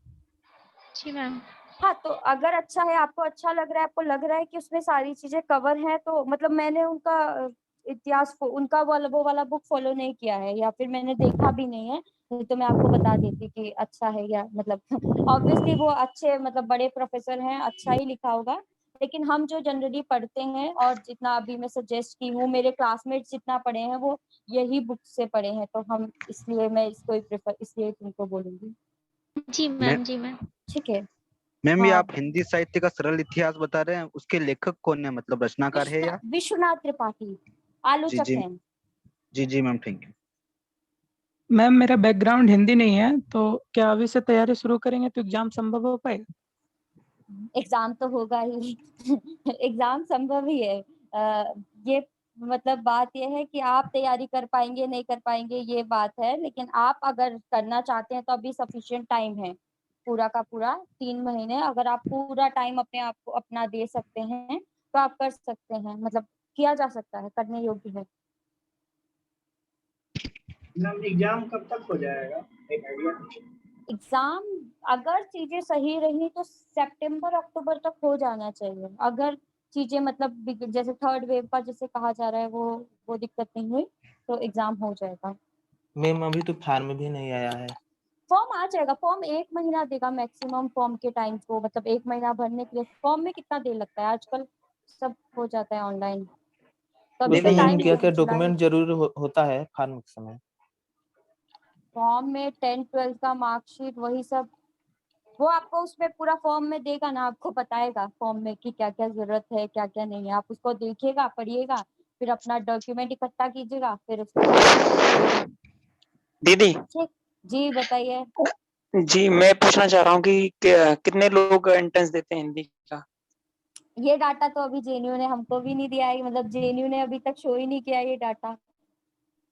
जी मैम। हाँ, तो अगर अच्छा है, आपको अच्छा लग रहा है, आपको लग रहा है कि उसमें सारी चीजें कवर हैं, तो मतलब मैंने उनका इतिहास उनका वो वाला बुक फॉलो नहीं किया है, या फिर मैंने देखा भी नहीं है, नहीं तो मैं आपको बता देती कि अच्छा है या मतलब ऑब्वियसली वो अच्छे मतलब बड़े प्रोफेसर हैं, अच्छा ही लिखा होगा। लेकिन हम जो जनरली पढ़ते हैं, और जितना अभी मैं सजेस्ट की हूँ, मेरे क्लासमेट्स जितना पढ़े हैं वो यही बुक से पढ़े हैं, तो हम इसलिए मैं इसको ही प्रेफर, इसलिए तुमको बोलूंगी, जी मैं मैम। जी मैम। ठीक है। मैम, ये हाँ, आप हिंदी साहित्य का सरल इतिहास बता रहे हैं, उसके लेखक कौन है, मतलब रचनाकार है या? विश्वनाथ त्रिपाठी जी आलोचक जी। हैं। जी जी मैम, थैंक यू। मैम मेरा बैकग्राउंड हिंदी नहीं है, तो क्या अभी से तैयारी शुरू करेंगे तो एग्जाम संभव हो पाएगा? एग्जाम तो होगा ही एग्जाम संभव ही है। ये मतलब बात ये है कि आप तैयारी कर पाएंगे नहीं कर पाएंगे ये बात है, लेकिन आप अगर करना चाहते हैं तो अभी सफिशिएंट टाइम है, पूरा का पूरा 3 महीने। अगर आप पूरा टाइम अपने आप को अपना दे सकते हैं तो आप कर सकते हैं, मतलब किया जा सकता है, करने योग्य है। मैम एग्जाम कब तक हो जाएगा, एक आइडिया? एग्जाम अगर चीजें सही रही तो सितंबर अक्टूबर तक हो जाना चाहिए, अगर चीजें मतलब जैसे थर्ड वेव का जैसे कहा जा रहा है वो दिक्कत नहीं हुई तो एग्जाम हो जाएगा। मैम अभी तो फार्म भी नहीं आया है। फॉर्म आ जाएगा, फॉर्म 1 महीना देगा मैक्सिमम, फॉर्म के टाइम को मतलब 1 महीना भरने के लिए। फॉर्म में कितना देर लगता है, आजकल सब हो जाता है ऑनलाइन, तो अभी तो उसमें मैम टाइम क्या है क्या जुलाई। डॉक्यूमेंट जरूर होता है फार्म के समय? फॉर्म में 10th-12th का मार्कशीट वही सब, वो आपको उसमें पूरा फॉर्म में देगा ना, आपको बताएगा फॉर्म में कि क्या क्या जरूरत है क्या क्या नहीं है। आप उसको देखिएगा, पढ़िएगा, फिर अपना डॉक्यूमेंट इकट्ठा कीजिएगा, फिर उसके बाद दीदी ठीक। जी बताइए। जी, मैं पूछना चाह रहा हूँ कि कितने लोग एंट्रेंस देते हैं हिंदी का? ये डाटा तो अभी जेएनयू ने हमको भी नहीं दिया है, मतलब जेएनयू ने अभी तक शो ही नहीं किया ये डाटा,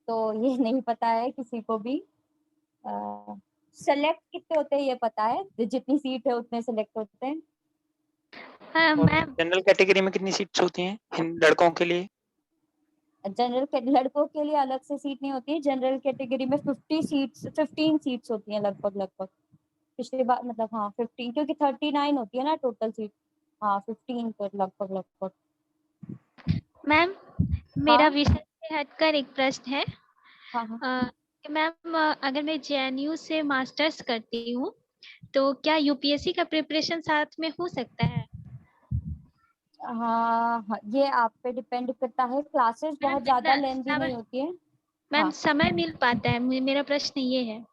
तो ये नहीं पता है किसी को भी। सेलेक्ट कितने होते हैं ये पता है, जितनी सीट है उतने सेलेक्ट होते हैं। हाँ और मैम। जनरल कैटेगरी में कितनी सीट्स होती हैं लड़कों के लिए? जनरल लड़कों के लिए अलग से सीट नहीं होती है, जनरल कैटेगरी में 15 सीट्स होती हैं लगभग। पिछली बार मतलब हाँ 15, क्योंकि 39 होती है ना टोटल सीट। हाँ 15 पर लगभग। मैम मेरा हाँ विषय से हटकर एक प्रश्न है। हाँ हाँ। मैम अगर मैं जेएनयू से मास्टर्स करती हूँ तो क्या यूपीएससी का प्रिपरेशन साथ में हो सकता है? हाँ हाँ, ये आप पे डिपेंड करता है, क्लासेस मैम बहुत ज्यादा इतना लेंथी समय, नहीं होती है। मैम हाँ समय मिल पाता है? मेरा प्रश्न ये है।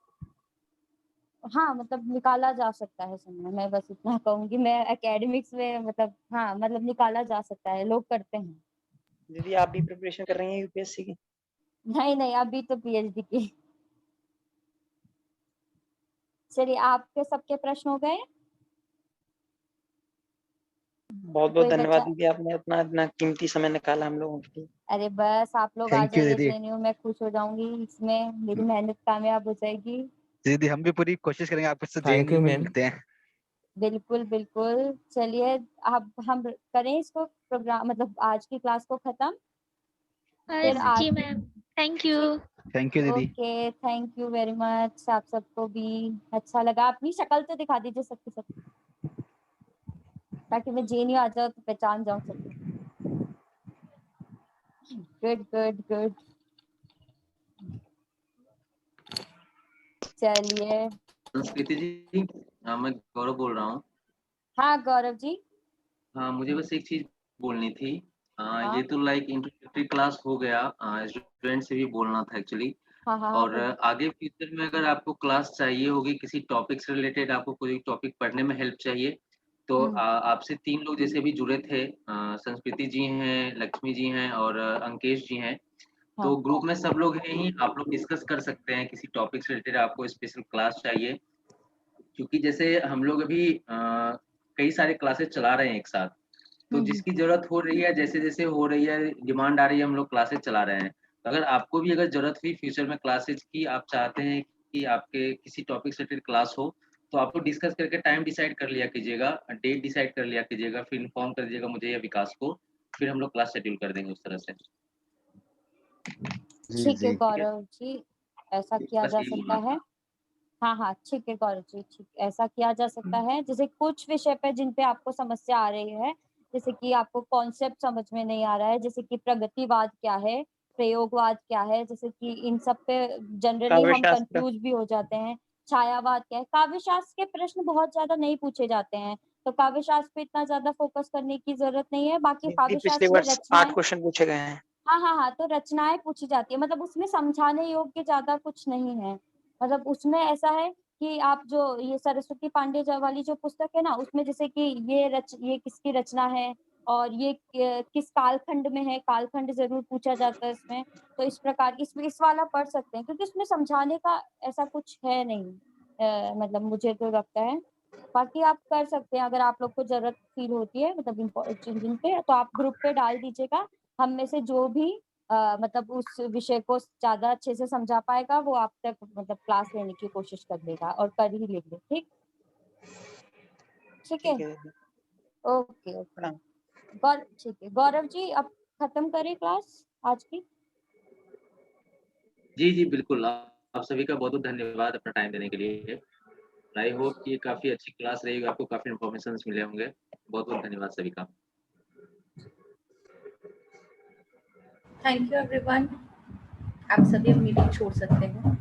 हाँ, मतलब निकाला जा सकता है समय, मैं बस इतना कहूंगी। मैं एकेडमिक्स में मतलब हाँ मतलब निकाला जा सकता है, लोग करते हैं। दीदी आप भी प्रिपरेशन कर रही हैं यूपीएससी की? नहीं नहीं, अभी तो पीएचडी की। चलिए, आपके सबके प्रश्न हो गए? बहुत बहुत कोई धन्यवाद बच्चा दीदी, आपने अपना इतना कीमती समय निकाला हम लोगों के लिए। अरे बस आप लोग आ थैंक यू जाइए दीदी। जेएनयू, मैं खुश हो जाऊंगी, इसमें मेरी मेहनत कामयाब हो जाएगी। दीदी हम भी पूरी कोशिश करेंगे आपके साथ थैंक जेएनयू यू में मैम। मिलते हैं। बिल्कुल बिल्कुल, चलिए अब हम करें इसको प्रोग्राम, मतलब आज की क्लास को खत्म, फिर आज जी ma'am, thank you. Thank you दीदी। Okay, thank you very much. आप सबको भी अच्छा लगा। अपनी शक्ल तो दिखा दीजिए सबके सब, ताकि मैं जेएनयू आ जाऊँ तो पहचान जाऊँ सबको। गुड गुड गुड, चलिए। संस्कृति जी, मैं गौरव बोल रहा हूँ। हाँ गौरव जी। हाँ, मुझे बस एक चीज बोलनी थी। हाँ ये तो लाइक इंट्रोडक्टरी क्लास हो गया, स्टूडेंट से भी बोलना था एक्चुअली। हाँ हाँ और बोलिए। आगे फ्यूचर में अगर आपको क्लास चाहिए होगी, किसी टॉपिक से रिलेटेड आपको कोई टॉपिक पढ़ने में हेल्प चाहिए, तो आपसे 3 लोग जैसे अभी जुड़े थे, संस्कृति जी हैं, लक्ष्मी जी हैं और अंकेश जी हैं। हाँ तो ग्रुप में सब लोग हैं ही, आप लोग डिस्कस कर सकते हैं किसी टॉपिक से रिलेटेड आपको स्पेशल क्लास चाहिए। क्योंकि जैसे हम लोग अभी कई सारे क्लासेस चला रहे हैं एक साथ, तो जिसकी ज़रूरत हो रही है, जैसे-जैसे हो रही है, डिमांड आ रही है, हम लोग क्लासेस चला रहे हैं। तो अगर आपको भी अगर ज़रूरत हुई फ्यूचर में क्लासेस की, आप चाहते हैं कि आपके किसी टॉपिक से रिलेटेड क्लास हो, तो आप लोग डिस्कस करके टाइम डिसाइड कर लिया कीजिएगा, डेट डिसाइड कर लिया कीजिएगा, फिर इन्फॉर्म कर दीजिएगा मुझे या विकास को, फिर हम लोग क्लास शेड्यूल कर देंगे उस तरह से। जी ठीक है जी। गौरव जी, ऐसा किया बस जा यही सकता बोलना है। था। हाँ हाँ ठीक है गौरव जी, ठीक, ऐसा किया जा सकता है। जैसे कुछ विषय पे जिन पे आपको समस्या आ रही है, जैसे कि आपको कॉन्सेप्ट समझ में नहीं आ रहा है, जैसे कि प्रगतिवाद क्या है, प्रयोगवाद क्या है, जैसे कि इन सब पे जनरली काव्य हम शास्त्र। कंफ्यूज भी हो जाते हैं। छायावाद क्या है, काव्य शास्त्र के प्रश्न बहुत ज्यादा नहीं पूछे जाते हैं, तो काव्य शास्त्र पे इतना ज्यादा फोकस करने की जरूरत नहीं है। बाकी दीदी काव्य पिछले शास्त्र में वर्ष 8 रचनाएं, क्वेश्चन पूछे गए हैं। हाँ हाँ हाँ, तो रचनाएं पूछी जाती है, मतलब उसमें समझाने योग्य ज्यादा कुछ नहीं है। मतलब उसमें ऐसा है कि आप जो ये सरस्वती पांडे वाली जो पुस्तक है ना, उसमें जैसे कि ये किसकी रचना है और ये किस कालखंड में है, कालखंड जरूर पूछा जाता है इसमें। तो इस प्रकार इस वाला पढ़ सकते हैं, क्योंकि उसमें समझाने का ऐसा कुछ है नहीं। मतलब मुझे तो लगता है, बाकी आप कर सकते हैं अगर आप लोग को जरूरत फील होती है, मतलब जिन पे, तो आप ग्रुप पे डाल दीजिएगा। हम में से जो भी मतलब उस विषय को ज्यादा अच्छे से समझा पाएगा, वो आप तक मतलब क्लास लेने की कोशिश कर लेगा और कर ही लेंगे। ठीक ठीक है, ठीक है दीदी, ओके ओके। प्रणाम। ठीक है गौरव जी, अब खत्म करें क्लास आज की। जी, जी, बिल्कुल। आप सभी का बहुत-बहुत धन्यवाद अपना टाइम देने के लिए। आई होप कि ये काफ़ी अच्छी क्लास रहेगी, आपको काफ़ी इन्फॉर्मेशंस मिले होंगे। बहुत-बहुत धन्यवाद सभी का। थैंक यू एवरीवन, आप सभी अब मीटिंग छोड़ सकते हैं।